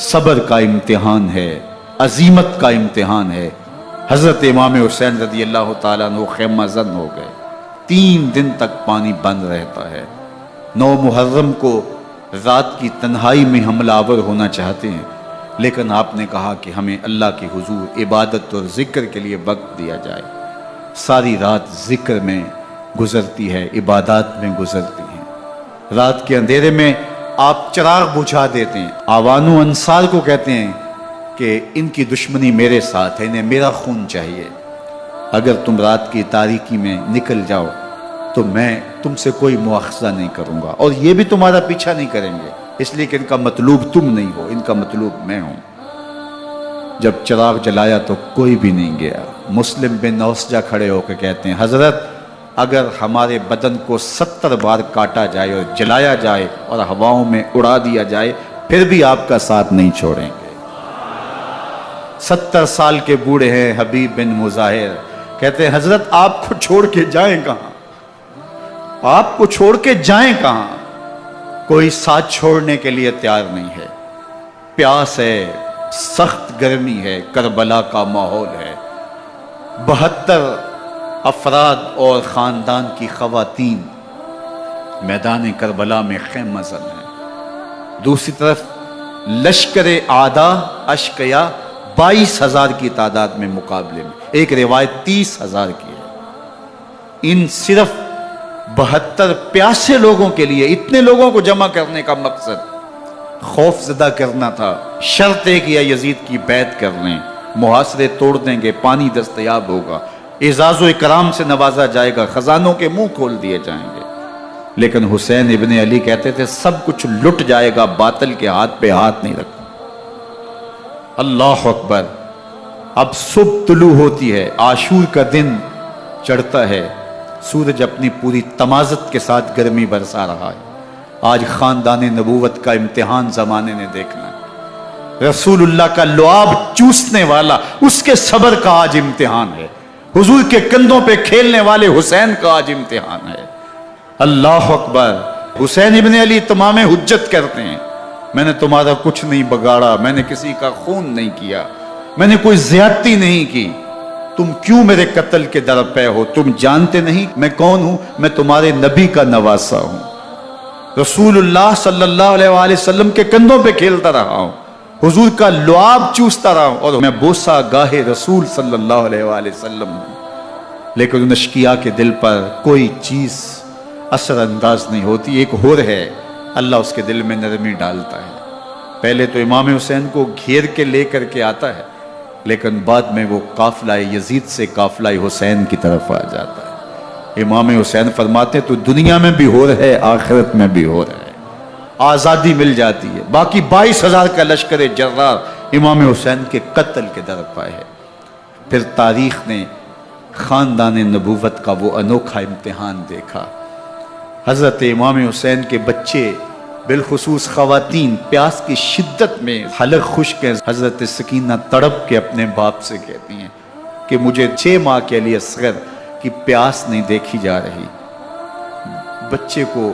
صبر کا امتحان ہے، عزیمت کا امتحان ہے۔ حضرت امام حسین رضی اللہ تعالیٰ عنہ خیمہ زن ہو گئے۔ 3 دن تک پانی بند رہتا ہے۔ 9 محرم کو رات کی تنہائی میں حملہ آور ہونا چاہتے ہیں، لیکن آپ نے کہا کہ ہمیں اللہ کے حضور عبادت اور ذکر کے لیے وقت دیا جائے۔ ساری رات ذکر میں گزرتی ہے، عبادات میں گزرتی ہے۔ رات کے اندھیرے میں آپ چراغ بجھا دیتے ہیں۔ آوان و انصار کو کہتے ہیں کہ ان کی دشمنی میرے ساتھ ہے، انہیں میرا خون چاہیے، اگر تم رات کی تاریکی میں نکل جاؤ تو میں تم سے کوئی مواخذہ نہیں کروں گا، اور یہ بھی تمہارا پیچھا نہیں کریں گے، اس لیے کہ ان کا مطلوب تم نہیں ہو، ان کا مطلوب میں ہوں۔ جب چراغ جلایا تو کوئی بھی نہیں گیا۔ مسلم بن نوسجہ کھڑے ہو کے کہتے ہیں حضرت اگر ہمارے بدن کو 70 بار کاٹا جائے اور جلایا جائے اور ہواؤں میں اڑا دیا جائے پھر بھی آپ کا ساتھ نہیں چھوڑیں گے۔ 70 سال کے بوڑھے ہیں حبیب بن مظاہر، کہتے ہیں حضرت آپ کو چھوڑ کے جائیں کہاں، آپ کو چھوڑ کے جائیں کہاں؟ کوئی ساتھ چھوڑنے کے لیے تیار نہیں ہے۔ پیاس ہے، سخت گرمی ہے، کربلا کا ماحول ہے، 72 افراد اور خاندان کی خواتین میدان کربلا میں خیمہ زن ہیں۔ دوسری طرف لشکر اعداء اشقیا 22,000 کی تعداد میں مقابلے میں، ایک روایت 30,000 کی ہے۔ ان صرف 72 پیاسے لوگوں کے لیے اتنے لوگوں کو جمع کرنے کا مقصد خوف زدہ کرنا تھا۔ شرط ہے کہ یزید کی بیعت کر لیں، محاصرے توڑ دیں گے، پانی دستیاب ہوگا، اعزاز و اکرام سے نوازا جائے گا، خزانوں کے منہ کھول دیے جائیں گے۔ لیکن حسین ابن علی کہتے تھے سب کچھ لٹ جائے گا، باطل کے ہاتھ پہ ہاتھ نہیں رکھتا۔ اللہ اکبر۔ اب صبح طلوع ہوتی ہے، عاشور کا دن چڑھتا ہے، سورج اپنی پوری تمازت کے ساتھ گرمی برسا رہا ہے۔ آج خاندان نبوت کا امتحان زمانے نے دیکھنا ہے۔ رسول اللہ کا لعاب چوسنے والا اس کے صبر کا آج امتحان ہے۔ حضور کے کندھوں پہ کھیلنے والے حسین کا آج امتحان ہے۔ اللہ اکبر۔ حسین ابن علی تمام حجت کرتے ہیں میں نے تمہارا کچھ نہیں بگاڑا، میں نے کسی کا خون نہیں کیا، میں نے کوئی زیادتی نہیں کی، تم کیوں میرے قتل کے در پہ ہو؟ تم جانتے نہیں میں کون ہوں؟ میں تمہارے نبی کا نواسا ہوں، رسول اللہ صلی اللہ علیہ وآلہ وسلم کے کندھوں پہ کھیلتا رہا ہوں، حضور کا لعاب چوستا رہا ہوں، اور میں بوسہ گاہ رسول صلی اللہ علیہ وآلہ وسلم ہوں۔ لیکن ان اشقیاء کے دل پر کوئی چیز اثر انداز نہیں ہوتی۔ ایک ہور ہے، اللہ اس کے دل میں نرمی ڈالتا ہے۔ پہلے تو امام حسین کو گھیر کے لے کر کے آتا ہے، لیکن بعد میں وہ قافلہ یزید سے قافلہ حسین کی طرف آ جاتا ہے۔ امام حسین فرماتے تو دنیا میں بھی ہو رہے، آخرت میں بھی ہو رہے، آزادی مل جاتی ہے۔ باقی 22,000 کا لشکر جرار امام حسین کے قتل کے در پائے ہے۔ پھر تاریخ نے خاندان نبوت کا وہ انوکھا امتحان دیکھا۔ حضرت امام حسین کے بچے بالخصوص خواتین پیاس کی شدت میں حلق خشک ہیں۔ حضرت سکینہ تڑپ کے اپنے باپ سے کہتی ہیں کہ مجھے 6 ماہ کے لیے اصغر کی پیاس نہیں دیکھی جا رہی۔ بچے کو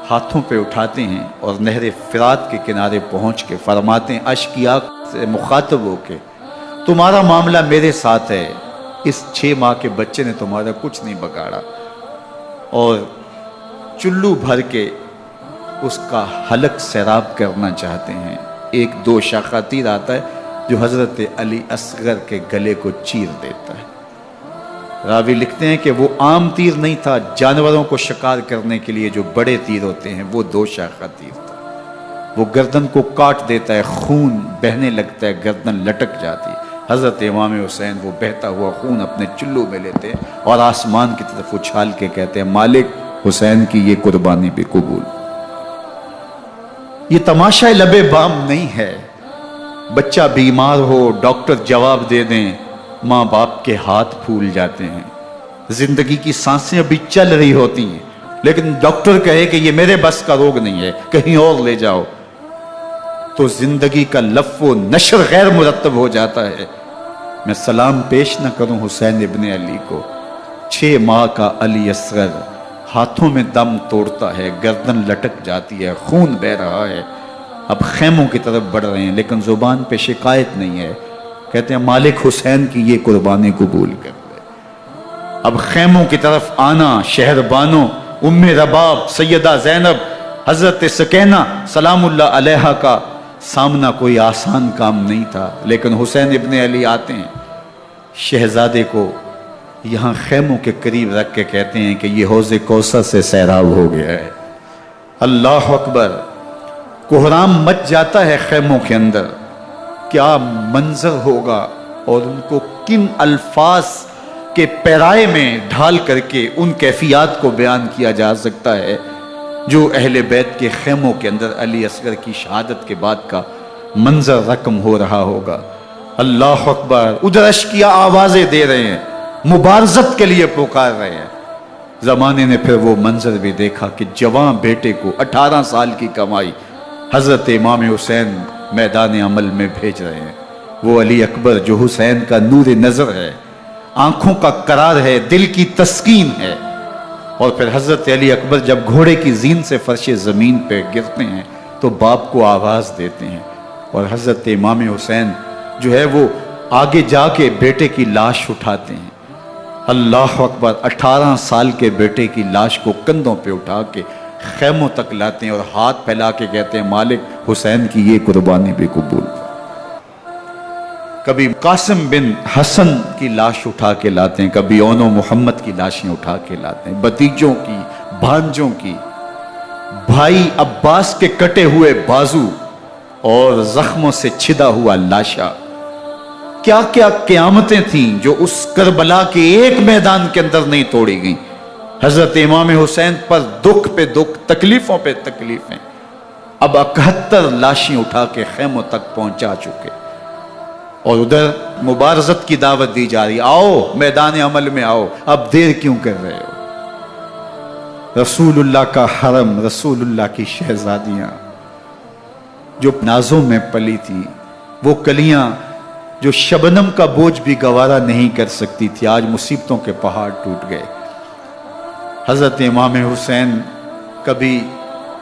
ہاتھوں پہ اٹھاتے ہیں اور نہر فرات کے کنارے پہنچ کے فرماتے ہیں اشقیاء سے مخاطب ہو کے تمہارا معاملہ میرے ساتھ ہے، اس 6 ماہ کے بچے نے تمہارا کچھ نہیں بگاڑا، اور چلو بھر کے اس کا حلق سیراب کرنا چاہتے ہیں۔ ایک 2 شاخہ تیر آتا ہے جو حضرت علی اصغر کے گلے کو چیر دیتا ہے۔ راوی لکھتے ہیں کہ وہ عام تیر نہیں تھا، جانوروں کو شکار کرنے کے لیے جو بڑے تیر ہوتے ہیں وہ 2 شاخہ تیر تھا۔ وہ گردن کو کاٹ دیتا ہے، خون بہنے لگتا ہے، گردن لٹک جاتی ہے۔ حضرت امام حسین وہ بہتا ہوا خون اپنے چلو میں لیتے ہیں اور آسمان کی طرف اچھال کے کہتے ہیں مالک حسین کی یہ قربانی بھی قبول۔ یہ تماشا لبے بام نہیں ہے۔ بچہ بیمار ہو، ڈاکٹر جواب دے دیں، ماں باپ کے ہاتھ پھول جاتے ہیں۔ زندگی کی سانسیں ابھی چل رہی ہوتی ہیں، لیکن ڈاکٹر کہے کہ یہ میرے بس کا روگ نہیں ہے، کہیں اور لے جاؤ، تو زندگی کا لف و نشر غیر مرتب ہو جاتا ہے۔ میں سلام پیش نہ کروں حسین ابن علی کو، 6 ماہ کا علی اصغر ہاتھوں میں دم توڑتا ہے، گردن لٹک جاتی ہے، خون بہ رہا ہے۔ اب خیموں کی طرف بڑھ رہے ہیں، لیکن زبان پہ شکایت نہیں ہے۔ کہتے ہیں مالک حسین کی یہ قربانی قبول کر لے۔ اب خیموں کی طرف آنا، شہر بانوں ام رباب سیدہ زینب حضرت سکینہ سلام اللہ علیہا کا سامنا کوئی آسان کام نہیں تھا، لیکن حسین ابن علی آتے ہیں، شہزادے کو یہاں خیموں کے قریب رکھ کے کہتے ہیں کہ یہ حوض کوثر سے سیراب ہو گیا ہے۔ اللہ اکبر، کوہرام مچ جاتا ہے خیموں کے اندر، کیا منظر ہوگا اور ان کو کن الفاظ کے پیرائے میں ڈھال کر کے ان کیفیات کو بیان کیا جا سکتا ہے جو اہل بیت کے خیموں کے اندر علی اصغر کی شہادت کے بعد کا منظر رقم ہو رہا ہوگا۔ اللہ اکبر، ادھر اشکیا آوازیں دے رہے ہیں، مبارزت کے لیے پکار رہے ہیں۔ زمانے نے پھر وہ منظر بھی دیکھا کہ جوان بیٹے کو 18 سال کی کمائی حضرت امام حسین میدان عمل میں بھیج رہے ہیں۔ وہ علی اکبر جو حسین کا نور نظر ہے، آنکھوں کا قرار ہے، دل کی تسکین ہے۔ اور پھر حضرت علی اکبر جب گھوڑے کی زین سے فرش زمین پہ گرتے ہیں تو باپ کو آواز دیتے ہیں، اور حضرت امام حسین جو ہے وہ آگے جا کے بیٹے کی لاش اٹھاتے ہیں۔ اللہ اکبر، 18 سال کے بیٹے کی لاش کو کندھوں پہ اٹھا کے خیموں تک لاتے ہیں اور ہاتھ پھیلا کے کہتے ہیں مالک حسین کی یہ قربانی بھی قبول۔ کبھی قاسم بن حسن کی لاش اٹھا کے لاتے ہیں، کبھی اون و محمد کی لاشیں اٹھا کے لاتے ہیں، بتیجوں کی، بھانجوں کی، بھائی عباس کے کٹے ہوئے بازو اور زخموں سے چھدا ہوا لاشا۔ کیا کیا قیامتیں تھیں جو اس کربلا کے ایک میدان کے اندر نہیں توڑی گئیں۔ حضرت امام حسین پر دکھ پہ دکھ، تکلیفوں پہ تکلیفیں۔ اب 71 لاشیں اٹھا کے خیموں تک پہنچا چکے، اور ادھر مبارزت کی دعوت دی جا رہی، آؤ میدان عمل میں آؤ، اب دیر کیوں کر رہے ہو۔ رسول اللہ کا حرم، رسول اللہ کی شہزادیاں جو نازوں میں پلی تھی، وہ کلیاں جو شبنم کا بوجھ بھی گوارا نہیں کر سکتی تھی، آج مصیبتوں کے پہاڑ ٹوٹ گئے۔ حضرت امام حسین کبھی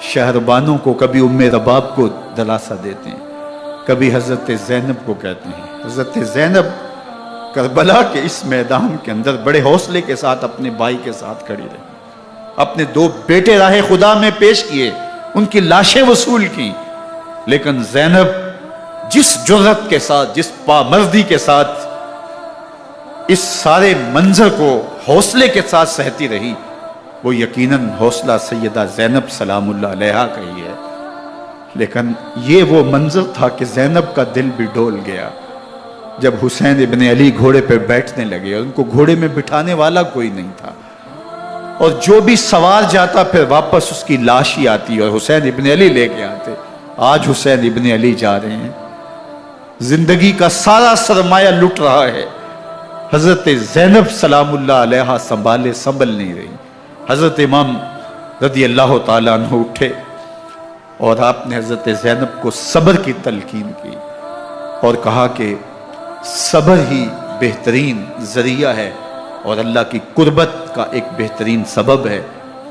شہربانوں کو، کبھی ام رباب کو دلاسا دیتے ہیں، کبھی حضرت زینب کو کہتے ہیں۔ حضرت زینب کربلا کے اس میدان کے اندر بڑے حوصلے کے ساتھ اپنے بھائی کے ساتھ کھڑی رہی، اپنے 2 بیٹے راہ خدا میں پیش کیے، ان کی لاشیں وصول کی، لیکن زینب جس جرأت کے ساتھ، جس پامردی کے ساتھ اس سارے منظر کو حوصلے کے ساتھ سہتی رہی، وہ یقیناً حوصلہ سیدہ زینب سلام اللہ علیہا کا ہی ہے۔ لیکن یہ وہ منظر تھا کہ زینب کا دل بھی ڈول گیا جب حسین ابن علی گھوڑے پہ بیٹھنے لگے، اور ان کو گھوڑے میں بٹھانے والا کوئی نہیں تھا، اور جو بھی سوار جاتا پھر واپس اس کی لاش ہی آتی اور حسین ابن علی لے کے آتے۔ آج حسین ابن علی جا رہے ہیں، زندگی کا سارا سرمایہ لٹ رہا ہے، حضرت زینب سلام اللہ علیہا سنبھل نہیں رہی۔ حضرت امام رضی اللہ تعالیٰ عنہ اٹھے اور آپ نے حضرت زینب کو صبر کی تلقین کی اور کہا کہ صبر ہی بہترین ذریعہ ہے اور اللہ کی قربت کا ایک بہترین سبب ہے،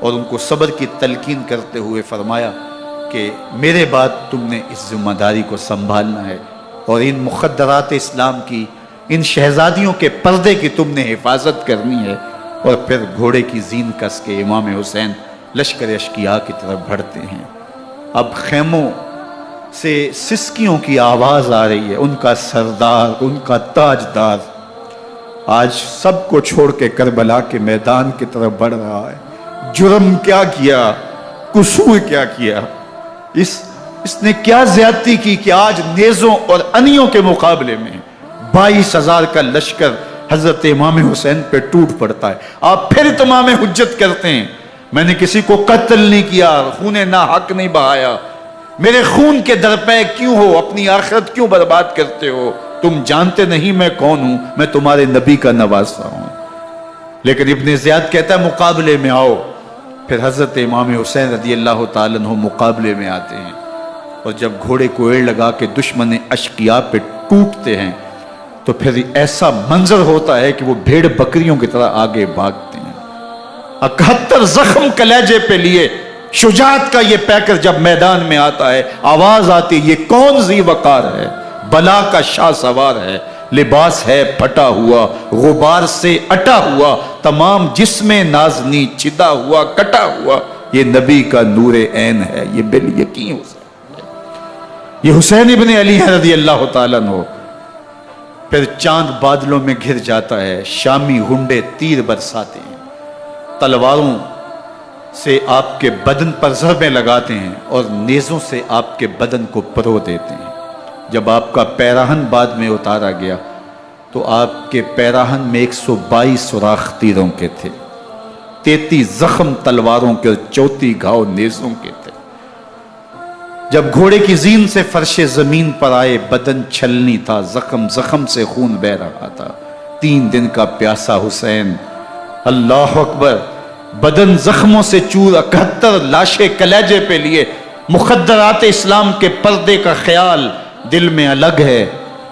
اور ان کو صبر کی تلقین کرتے ہوئے فرمایا کہ میرے بعد تم نے اس ذمہ داری کو سنبھالنا ہے، اور ان مخدرات اسلام کی، ان شہزادیوں کے پردے کی تم نے حفاظت کرنی ہے۔ اور پھر گھوڑے کی زین کس کے امام حسین لشکر اشکیا کی طرف بڑھتے ہیں۔ اب خیموں سے سسکیوں کی آواز آ رہی ہے، ان کا سردار، ان کا تاجدار آج سب کو چھوڑ کے کربلا کے میدان کی طرف بڑھ رہا ہے۔ جرم کیا کیا، قصور کیا کیا، اس نے کیا زیادتی کی کہ آج نیزوں اور انیوں کے مقابلے میں 22,000 کا لشکر حضرت امام حسین پہ ٹوٹ پڑتا ہے۔ آپ پھر اتمام حجت کرتے ہیں، میں نے کسی کو قتل نہیں کیا، خون ناحق نہیں بہایا، میرے خون کے درپے کیوں ہو، اپنی آخرت کیوں برباد کرتے ہو، تم جانتے نہیں میں کون ہوں، میں تمہارے نبی کا نواسا ہوں۔ لیکن ابن زیاد کہتا ہے مقابلے میں آؤ۔ پھر حضرت امام حسین رضی اللہ تعالیٰ عنہ مقابلے میں آتے ہیں، اور جب گھوڑے کو ایڑ لگا کے دشمن اشقیاء پہ ٹوٹتے ہیں تو پھر ایسا منظر ہوتا ہے کہ وہ بھیڑ بکریوں کی طرح آگے بھاگتے ہیں۔ 71 زخم کلیجے پہ لیے شجاعت کا یہ پیکر جب میدان میں آتا ہے، آواز آتی، یہ کون ذی وقار ہے، بلا کا شاہ سوار ہے، لباس ہے پھٹا ہوا غبار سے اٹا ہوا، تمام جسم نازنی چدا ہوا کٹا ہوا، یہ نبی کا نور عین ہے، یہ بالیقین حسین ہے، یہ حسین ابن علی ہے رضی اللہ تعالیٰ عنہ۔ پھر چاند بادلوں میں گھر جاتا ہے، شامی غنڈے تیر برساتے ہیں، تلواروں سے آپ کے بدن پر ضربیں لگاتے ہیں اور نیزوں سے آپ کے بدن کو پرو دیتے ہیں۔ جب آپ کا پیراہن بعد میں اتارا گیا تو آپ کے پیراہن میں 122 سوراخ تیروں کے تھے، 33 زخم تلواروں کے اور 34 گھاؤ نیزوں کے تھے۔ جب گھوڑے کی زین سے فرش زمین پر آئے، بدن چھلنی تھا، زخم زخم سے خون بہ رہا تھا، 3 دن کا پیاسا حسین، اللہ اکبر، بدن زخموں سے چور، 71 لاشیں کلیجے پہ لیے، مخدرات اسلام کے پردے کا خیال دل میں الگ ہے،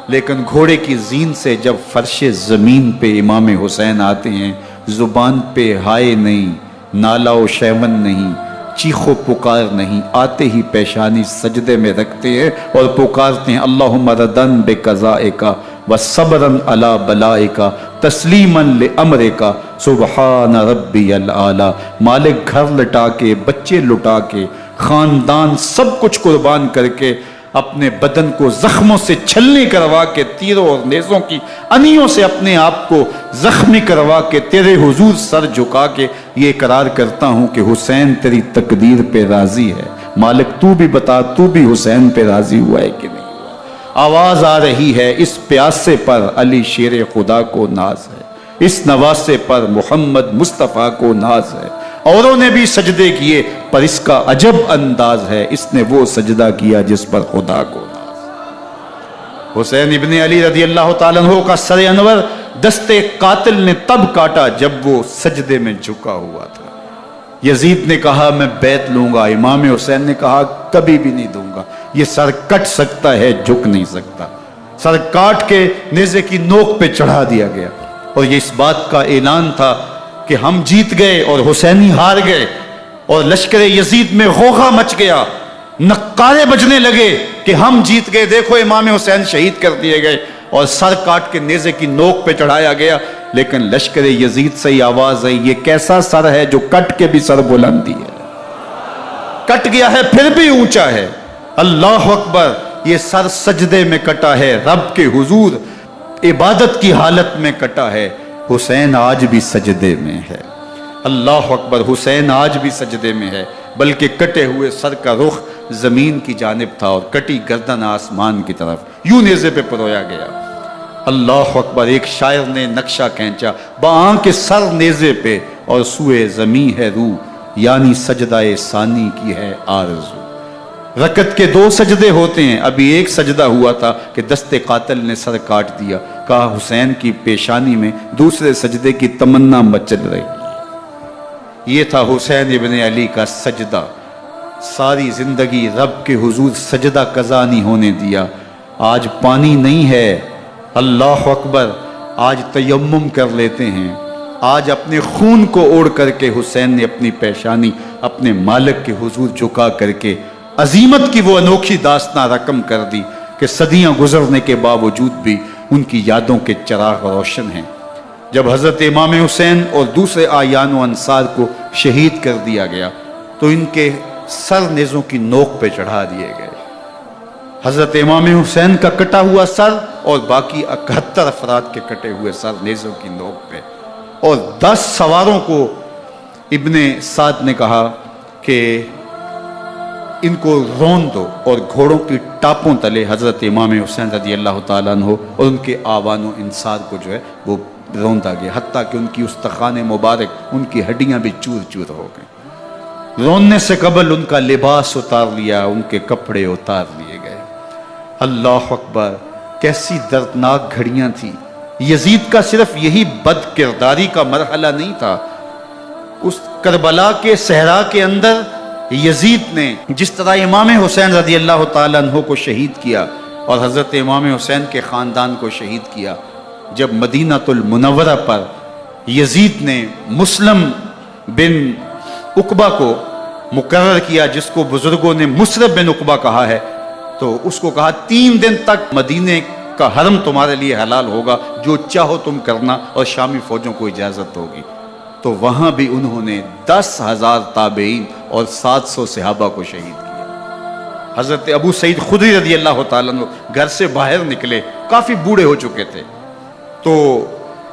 لیکن گھوڑے کی زین سے جب فرش زمین پہ امام حسین آتے ہیں، زبان پہ ہائے نہیں، نالا و شیون نہیں، چیخ و پکار نہیں، آتے ہی پیشانی سجدے میں رکھتے ہیں اور پکارتے ہیں اللہم ردن بقضائکا وصبرن علی بلائکا تسلیمن لامرکا سبحان ربی العالی۔ مالک گھر لٹا کے، بچے لٹا کے، خاندان سب کچھ قربان کر کے، اپنے بدن کو زخموں سے چھلنی کروا کے، تیروں اور نیزوں کی انیوں سے اپنے آپ کو زخمی کروا کے، تیرے حضور سر جھکا کے یہ اقرار کرتا ہوں کہ حسین تیری تقدیر پہ راضی ہے، مالک تو بھی بتا، تو بھی حسین پہ راضی ہوا ہے کہ نہیں ہوا۔ آواز آ رہی ہے، اس پیاسے پر علی شیر خدا کو ناز ہے، اس نواسے پر محمد مصطفیٰ کو ناز ہے۔ اوروں نے بھی سجدے کیے پر اس کا عجب انداز ہے، اس نے وہ سجدہ کیا جس پر خدا کو ناز۔ حسین ابن علی رضی اللہ تعالیٰ عنہ کا سر انور دستے قاتل نے تب کاٹا جب وہ سجدے میں جھکا ہوا تھا۔ یزید نے کہا میں بیعت لوں گا، امام حسین نے کہا کبھی بھی نہیں دوں گا، یہ سر کٹ سکتا ہے جھک نہیں سکتا۔ سر کاٹ کے نیزے کی نوک پہ چڑھا دیا گیا اور یہ اس بات کا اعلان تھا کہ ہم جیت گئے اور حسینی ہار گئے، اور لشکر یزید میں غوغا مچ گیا، نقارے بجنے لگے کہ ہم جیت گئے، دیکھو امام حسین شہید کر دیے گئے، اور سر کاٹ کے نیزے کی نوک پہ چڑھایا گیا۔ لیکن لشکر یزید سے ہی آواز آئی یہ کیسا سر ہے جو کٹ کے بھی سر بلندی ہے، کٹ گیا ہے پھر بھی اونچا ہے، اللہ اکبر، یہ سر سجدے میں کٹا ہے، رب کے حضور عبادت کی حالت میں کٹا ہے۔ حسین آج بھی سجدے میں ہے، اللہ اکبر، حسین آج بھی سجدے میں ہے، بلکہ کٹے ہوئے سر کا رخ زمین کی جانب تھا اور کٹی گردن آسمان کی طرف، یوں نیزے پہ پرویا گیا۔ اللہ اکبر، ایک شاعر نے نقشہ کھینچا، باں کے سر نیزے پہ اور سوئے زمین ہے روح، یعنی سجدہ ثانی کی ہے آرزو۔ رکعت کے 2 سجدے ہوتے ہیں، ابھی ایک سجدہ ہوا تھا کہ دست قاتل نے سر کاٹ دیا، کہا حسین کی پیشانی میں دوسرے سجدے کی تمنا مچل رہی۔ یہ تھا حسین ابن علی کا سجدہ، ساری زندگی رب کے حضور سجدہ قضا نہیں ہونے دیا۔ آج پانی نہیں ہے، اللہ اکبر، آج تیمم کر لیتے ہیں، آج اپنے خون کو اوڑھ کر کے حسین نے اپنی پیشانی اپنے مالک کے حضور جھکا کر کے عظیمت کی وہ انوکھی داستان رقم کر دی کہ صدیاں گزرنے کے باوجود بھی ان کی یادوں کے چراغ روشن ہیں۔ جب حضرت امام حسین اور دوسرے آیان و انصار کو شہید کر دیا گیا تو ان کے سر نیزوں کی نوک پہ چڑھا دیے گئے۔ حضرت امام حسین کا کٹا ہوا سر اور باقی 71 افراد کے کٹے ہوئے سر نیزوں کی نوک پہ، اور 10 سواروں کو ابن سعد نے کہا کہ ان کو رون دو، اور گھوڑوں کی ٹاپوں تلے حضرت امام حسین رضی اللہ تعالیٰ عنہ اور ان کے آوان و انصار کو جو ہے وہ روندا گیا، حتیٰ کہ ان کی استخوان مبارک، ان کی ہڈیاں بھی چور چور ہو گئیں۔ روننے سے قبل ان کا لباس اتار لیا، ان کے کپڑے اتار لیے گئے۔ اللہ اکبر، کیسی دردناک گھڑیاں تھیں۔ یزید کا صرف یہی بد کرداری کا مرحلہ نہیں تھا، اس کربلا کے صحرا کے اندر یزید نے جس طرح امام حسین رضی اللہ تعالیٰ عنہ کو شہید کیا اور حضرت امام حسین کے خاندان کو شہید کیا، جب مدینہ المنورہ پر یزید نے مسلم بن عقبہ کو مقرر کیا، جس کو بزرگوں نے مصرب بن عقبہ کہا ہے، تو اس کو کہا 3 دن تک مدینے کا حرم تمہارے لیے حلال ہوگا، جو چاہو تم کرنا، اور شامی فوجوں کو اجازت ہوگی۔ تو وہاں بھی انہوں نے 10,000 تابعین اور 700 صحابہ کو شہید کیا۔ حضرت ابو سعید خدری رضی اللہ تعالیٰ عنہ گھر سے باہر نکلے، کافی بوڑھے ہو چکے تھے، تو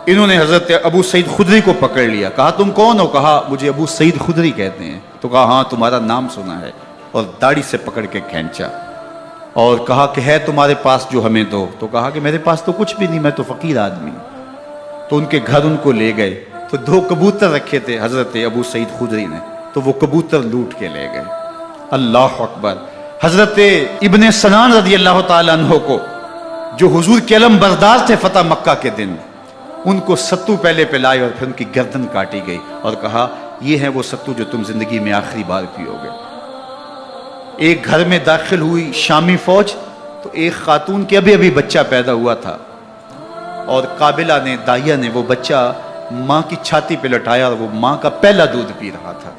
انہوں نے حضرت ابو سعید خدری کو پکڑ لیا، کہا تم کون ہو؟ کہا مجھے ابو سعید خدری کہتے ہیں۔ تو کہا ہاں تمہارا نام سنا ہے، اور داڑھی سے پکڑ کے کھینچا اور کہا کہ ہے تمہارے پاس جو ہمیں دو؟ تو کہا کہ میرے پاس تو کچھ بھی نہیں، میں تو فقیر آدمی ہوں۔ تو ان کے گھر ان کو لے گئے، تو 2 کبوتر رکھے تھے حضرت ابو سعید خدری نے، تو وہ کبوتر لوٹ کے لے گئے۔ اللہ اکبر۔ حضرت ابن سنان رضی اللہ تعالیٰ عنہ کو، جو حضور کے علم بردار تھے فتح مکہ کے دن، ان کو ستو پہلے پلائے اور پھر ان کی گردن کاٹی گئی، اور کہا یہ ہے وہ ستو جو تم زندگی میں آخری بار پیو گے۔ ایک گھر میں داخل ہوئی شامی فوج، تو ایک خاتون کے ابھی بچہ پیدا ہوا تھا، اور قابلہ نے، دائیا نے وہ بچہ ماں کی چھاتی پہ لٹایا، اور وہ ماں کا پہلا دودھ پی رہا تھا۔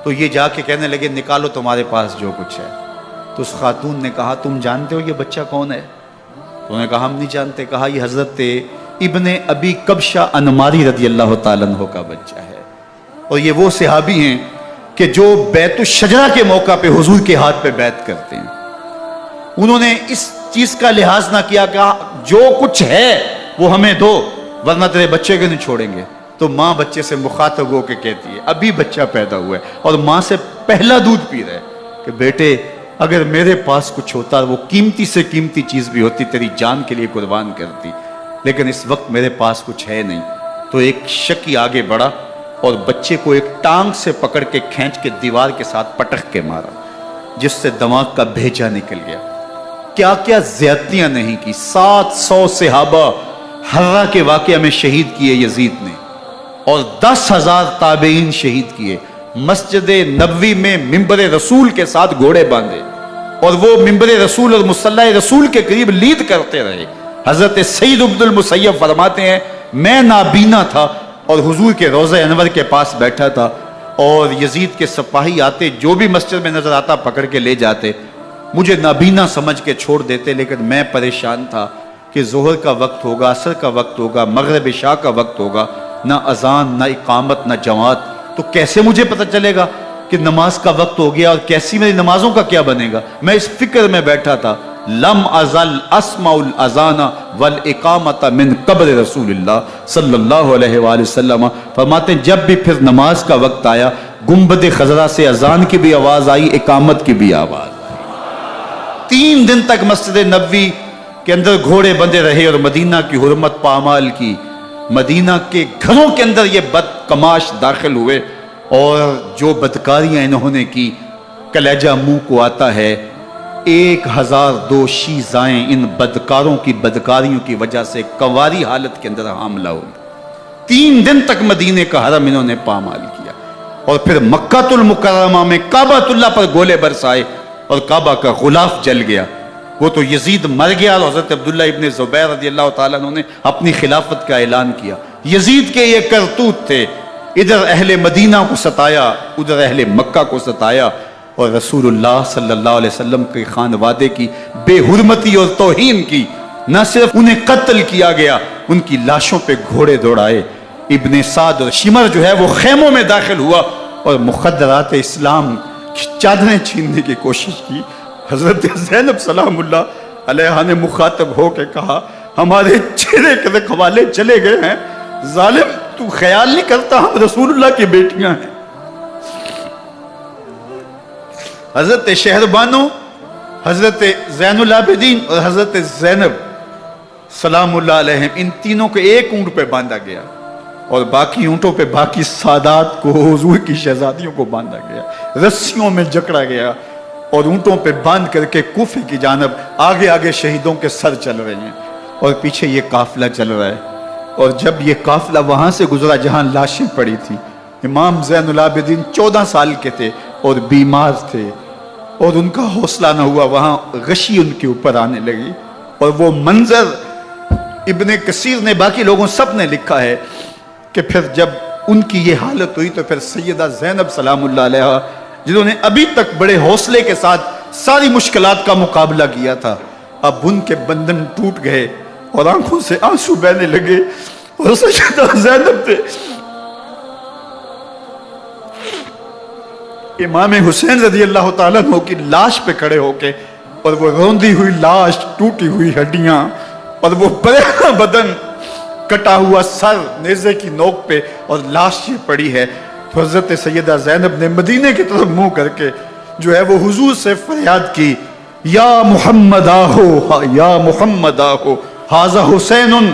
تو یہ جا کے کہنے لگے نکالو تمہارے پاس جو کچھ ہے۔ تو اس خاتون نے کہا تم جانتے ہو یہ بچہ کون ہے؟ تو انہوں نے کہا ہم نہیں جانتے۔ کہا یہ حضرت ابن ابی کبشہ انماری رضی اللہ تعالیٰ عنہ کا بچہ ہے، اور یہ وہ صحابی ہیں کہ جو بیت الشجرہ کے موقع پہ حضور کے ہاتھ پہ بیعت کرتے ہیں۔ انہوں نے اس چیز کا لحاظ نہ کیا کہ جو کچھ ہے وہ ہمیں دو، ورنہ تیرے بچے کو نہیں چھوڑیں گے۔ تو ماں بچے سے مخاطب ہو کے کہتی ہے، ابھی بچہ پیدا ہوا ہے اور ماں سے پہلا دودھ پی رہا ہے، کہ بیٹے اگر میرے پاس کچھ ہوتا، وہ قیمتی سے قیمتی چیز بھی ہوتی، تیری جان کے لیے قربان کرتی، لیکن اس وقت میرے پاس کچھ ہے نہیں۔ تو ایک شکی آگے بڑھا اور بچے کو ایک ٹانگ سے پکڑ کے کھینچ کے دیوار کے ساتھ پٹک کے مارا، جس سے دماغ کا بھیجا نکل گیا۔ کیا کیا زیادتیاں نہیں کی۔ 700 صحابہ حرہ کے واقعہ میں شہید کیے یزید نے، اور 10,000 تابعین شہید کیے۔ مسجد نبوی میں ممبر رسول کے ساتھ گھوڑے باندھے، اور وہ ممبر رسول اور مصلی رسول کے قریب لید کرتے رہے۔ حضرت سید عبد المسیب فرماتے ہیں میں نابینا تھا اور حضور کے روضہ انور کے پاس بیٹھا تھا، اور یزید کے سپاہی آتے، جو بھی مسجد میں نظر آتا پکڑ کے لے جاتے، مجھے نابینا سمجھ کے چھوڑ دیتے، لیکن میں پریشان تھا کہ ظہر کا وقت ہوگا، عصر کا وقت ہوگا، مغرب عشاء کا وقت ہوگا، نہ اذان نہ اقامت نہ جماعت، تو کیسے مجھے پتہ چلے گا کہ نماز کا وقت ہو گیا، اور کیسی میری نمازوں کا کیا بنے گا؟ میں اس فکر میں بیٹھا تھا۔ لم ازل اسمع الاذان والاقامت من قبر رسول اللہ صلی اللہ علیہ وآلہ وسلم۔ فرماتے ہیں جب بھی پھر نماز کا وقت آیا، گنبد خضرا سے اذان کی بھی آواز آئی، اقامت کی بھی آواز آئی۔ 3 دن تک مسجد نبوی کے اندر گھوڑے بندے رہے، اور مدینہ کی حرمت پامال کی۔ مدینہ کے گھروں کے اندر یہ بدکماش داخل ہوئے، اور جو بدکاریاں انہوں نے کی، کلیجہ منہ کو آتا ہے۔ 1002 شیزائیں ان بدکاروں کی بدکاریوں کی وجہ سے کنواری حالت کے اندر حاملہ ہوئی۔ 3 دن تک مدینے کا حرم انہوں نے پامال کیا، اور پھر مکہ المکرمہ میں کعبۃ اللہ پر گولے برسائے، اور کعبہ کا غلاف جل گیا۔ وہ تو یزید مر گیا، اور حضرت عبداللہ ابن زبیر رضی اللہ تعالیٰ عنہ نے اپنی خلافت کا اعلان کیا۔ یزید کے یہ کرتوت تھے، ادھر اہل مدینہ کو ستایا، ادھر اہل مکہ کو ستایا، اور رسول اللہ صلی اللہ علیہ وسلم کے خانوادے کی بے حرمتی اور توہین کی۔ نہ صرف انہیں قتل کیا گیا، ان کی لاشوں پہ گھوڑے دوڑائے۔ ابن سعد اور شمر جو ہے وہ خیموں میں داخل ہوا، اور مخدرات اسلام کی چادریں چھیننے کی کوشش کی۔ حضرت زینب سلام اللہ علیہ نے مخاطب ہو کے کہا ہمارے چہرے کے رکھوالے چلے گئے ہیں، ظالم تو خیال نہیں کرتا ہم رسول اللہ کی بیٹیاں ہیں۔ حضرت شہربانو، حضرت زین العابدین اور حضرت زینب سلام اللہ علیہم، ان تینوں کو ایک اونٹ پہ باندھا گیا، اور باقی اونٹوں پہ باقی سادات کو، حضور کی شہزادیوں کو باندھا گیا، رسیوں میں جکڑا گیا، اور اونٹوں پہ باندھ کر کے کوفے کی جانب آگے آگے شہیدوں کے سر چل رہے ہیں، اور پیچھے یہ قافلہ چل رہا ہے۔ اور جب یہ قافلہ وہاں سے گزرا جہاں لاشیں پڑی تھی، امام زین العابدین 14 سال کے تھے اور بیمار تھے، اور ان کا حوصلہ نہ ہوا، وہاں غشی ان کے اوپر آنے لگی، اور وہ منظر ابن کثیر نے، باقی لوگوں سب نے لکھا ہے کہ پھر جب ان کی یہ حالت ہوئی تو پھر سیدہ زینب سلام اللہ علیہ، جنہوں نے ابھی تک بڑے حوصلے کے ساتھ ساری مشکلات کا مقابلہ کیا تھا، اب ان کے بندھن ٹوٹ گئے اور آنکھوں سے آنسو بہنے لگے، اور سیدہ زینب نے امام حسین رضی اللہ تعالیٰ عنہ کی لاش پہ کھڑے ہو کے، اور وہ روندی ہوئی لاش، ٹوٹی ہوئی ہڈیاں، اور وہ برینا بدن، کٹا ہوا سر نیزے کی نوک پہ، اور لاش یہ پڑی ہے، تو حضرت سیدہ زینب نے مدینے کی طرف منہ کر کے جو ہے وہ حضور سے فریاد کی، یا محمد آہو، یا محمد آہو، ھذا حسین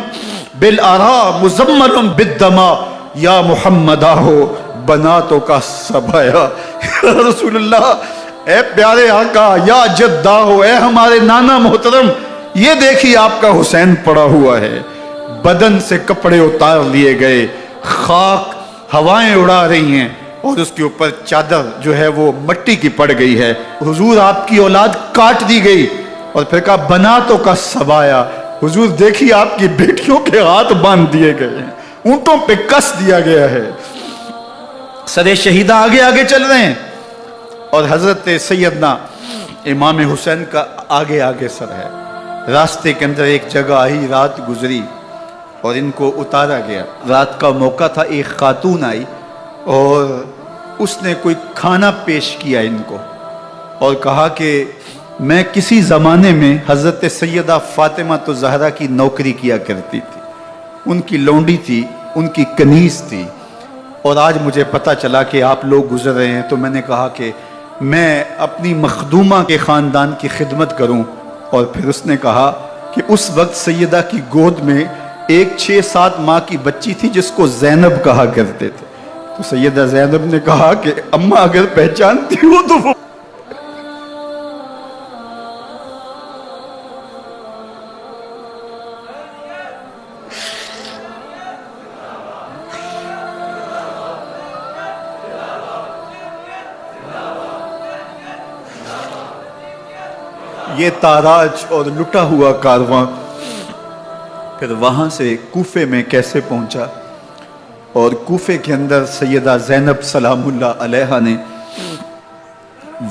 بالآراء مزمل بالدماء، یا محمد آہو بناتوں کا سبایا۔ یا رسول اللہ، اے پیارے آقا، یا جدہ ہو، اے ہمارے نانا محترم، یہ دیکھیے آپ کا حسین پڑا ہوا ہے، بدن سے کپڑے اتار لیے گئے، خاک ہوائیں اڑا رہی ہیں، اور اس کے اوپر چادر جو ہے وہ مٹی کی پڑ گئی ہے، حضور آپ کی اولاد کاٹ دی گئی، اور پھر کہا بناتوں کا سبایا، حضور دیکھیے آپ کی بیٹیوں کے ہاتھ باندھ دیے گئے ہیں، اونٹوں پہ کس دیا گیا ہے، سر شہیدہ آگے آگے چل رہے ہیں، اور حضرت سیدنا امام حسین کا آگے آگے سر ہے۔ راستے کے اندر ایک جگہ آئی، رات گزری اور ان کو اتارا گیا۔ رات کا موقع تھا، ایک خاتون آئی اور اس نے کوئی کھانا پیش کیا ان کو، اور کہا کہ میں کسی زمانے میں حضرت سیدہ فاطمہ الزہرا کی نوکری کیا کرتی تھی، ان کی لونڈی تھی، ان کی کنیز تھی، اور آج مجھے پتہ چلا کہ آپ لوگ گزر رہے ہیں، تو میں نے کہا کہ میں اپنی مخدومہ کے خاندان کی خدمت کروں۔ اور پھر اس نے کہا کہ اس وقت سیدہ کی گود میں ایک 6-7 ماہ کی بچی تھی جس کو زینب کہا کرتے تھے، تو سیدہ زینب نے کہا کہ اماں اگر پہچانتی ہو تو وہ یہ تاراج اور لٹا ہوا کارواں پھر وہاں سے کوفے میں کیسے پہنچا، اور کوفے کے اندر سیدہ زینب سلام اللہ علیہا نے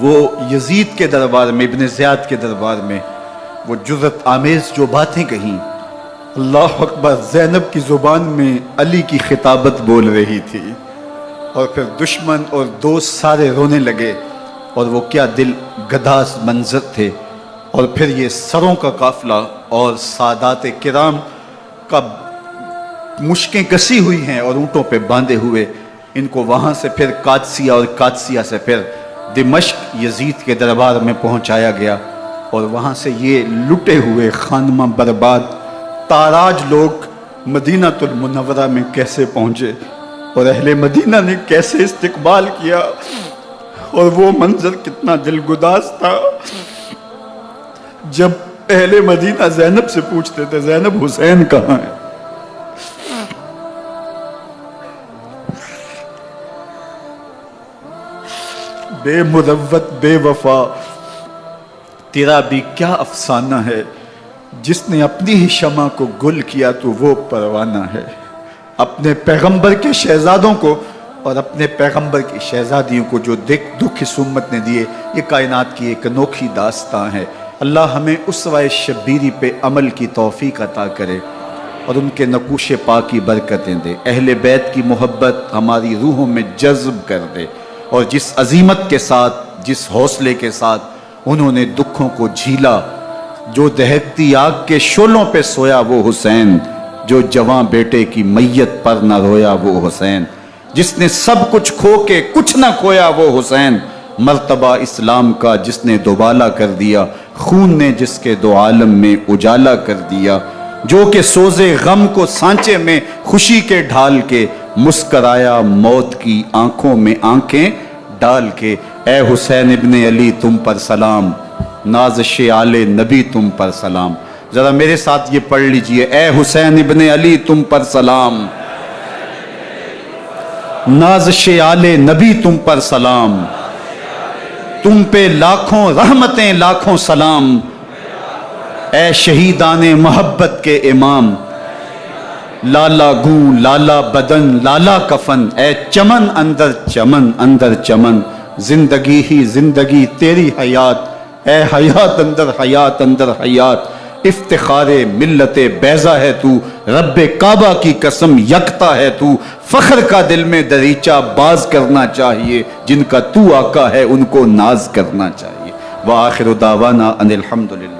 وہ یزید کے دربار میں، ابن زیاد کے دربار میں وہ جرأت آمیز جو باتیں کہیں، اللہ اکبر، زینب کی زبان میں علی کی خطابت بول رہی تھی، اور پھر دشمن اور دوست سارے رونے لگے، اور وہ کیا دل گداز منظر تھے، اور پھر یہ سروں کا قافلہ اور سادات کرام کا مشکیں کسی ہوئی ہیں اور اونٹوں پہ باندھے ہوئے، ان کو وہاں سے پھر قادسیہ، اور قادسیہ سے پھر دمشق یزید کے دربار میں پہنچایا گیا، اور وہاں سے یہ لٹے ہوئے خانمہ برباد تاراج لوگ مدینہ المنورہ میں کیسے پہنچے، اور اہل مدینہ نے کیسے استقبال کیا، اور وہ منظر کتنا دلگداز تھا جب اہل مدینہ زینب سے پوچھتے تھے زینب حسین کہاں ہے؟ بے مروت بے وفا، تیرا بھی کیا افسانہ ہے، جس نے اپنی ہی شمع کو گل کیا تو وہ پروانہ ہے۔ اپنے پیغمبر کے شہزادوں کو اور اپنے پیغمبر کی شہزادیوں کو جو دکھ اس امت نے دیے، یہ کائنات کی ایک انوکھی داستان ہے۔ اللہ ہمیں اسوہ شبیری پہ عمل کی توفیق عطا کرے اور ان کے نقوش پاک کی برکتیں دے، اہل بیت کی محبت ہماری روحوں میں جذب کر دے، اور جس عظیمت کے ساتھ، جس حوصلے کے ساتھ انہوں نے دکھوں کو جھیلا، جو دہکتی آگ کے شعلوں پہ سویا وہ حسین، جو جواں بیٹے کی میت پر نہ رویا وہ حسین، جس نے سب کچھ کھو کے کچھ نہ کھویا وہ حسین، مرتبہ اسلام کا جس نے دوبالا کر دیا، خون نے جس کے دو عالم میں اجالا کر دیا، جو کہ سوزے غم کو سانچے میں خوشی کے ڈھال کے مسکرایا موت کی آنکھوں میں آنکھیں ڈال کے۔ اے حسین ابن علی تم پر سلام، نازش آل نبی تم پر سلام۔ ذرا میرے ساتھ یہ پڑھ لیجئے، اے حسین ابن علی تم پر سلام، نازش آل نبی تم پر سلام، تم پہ لاکھوں رحمتیں لاکھوں سلام، اے شہیدان محبت کے امام، لالا گوں لالا بدن لالا کفن، اے چمن اندر چمن اندر چمن، زندگی ہی زندگی تیری حیات اے حیات اندر حیات اندر حیات، افتخار ملت بیضا ہے تو، رب کعبہ کی قسم یکتا ہے تو، فخر کا دل میں دریچہ باز کرنا چاہیے، جن کا تو آقا ہے ان کو ناز کرنا چاہیے۔ وآخر دعوانا ان الحمدللہ۔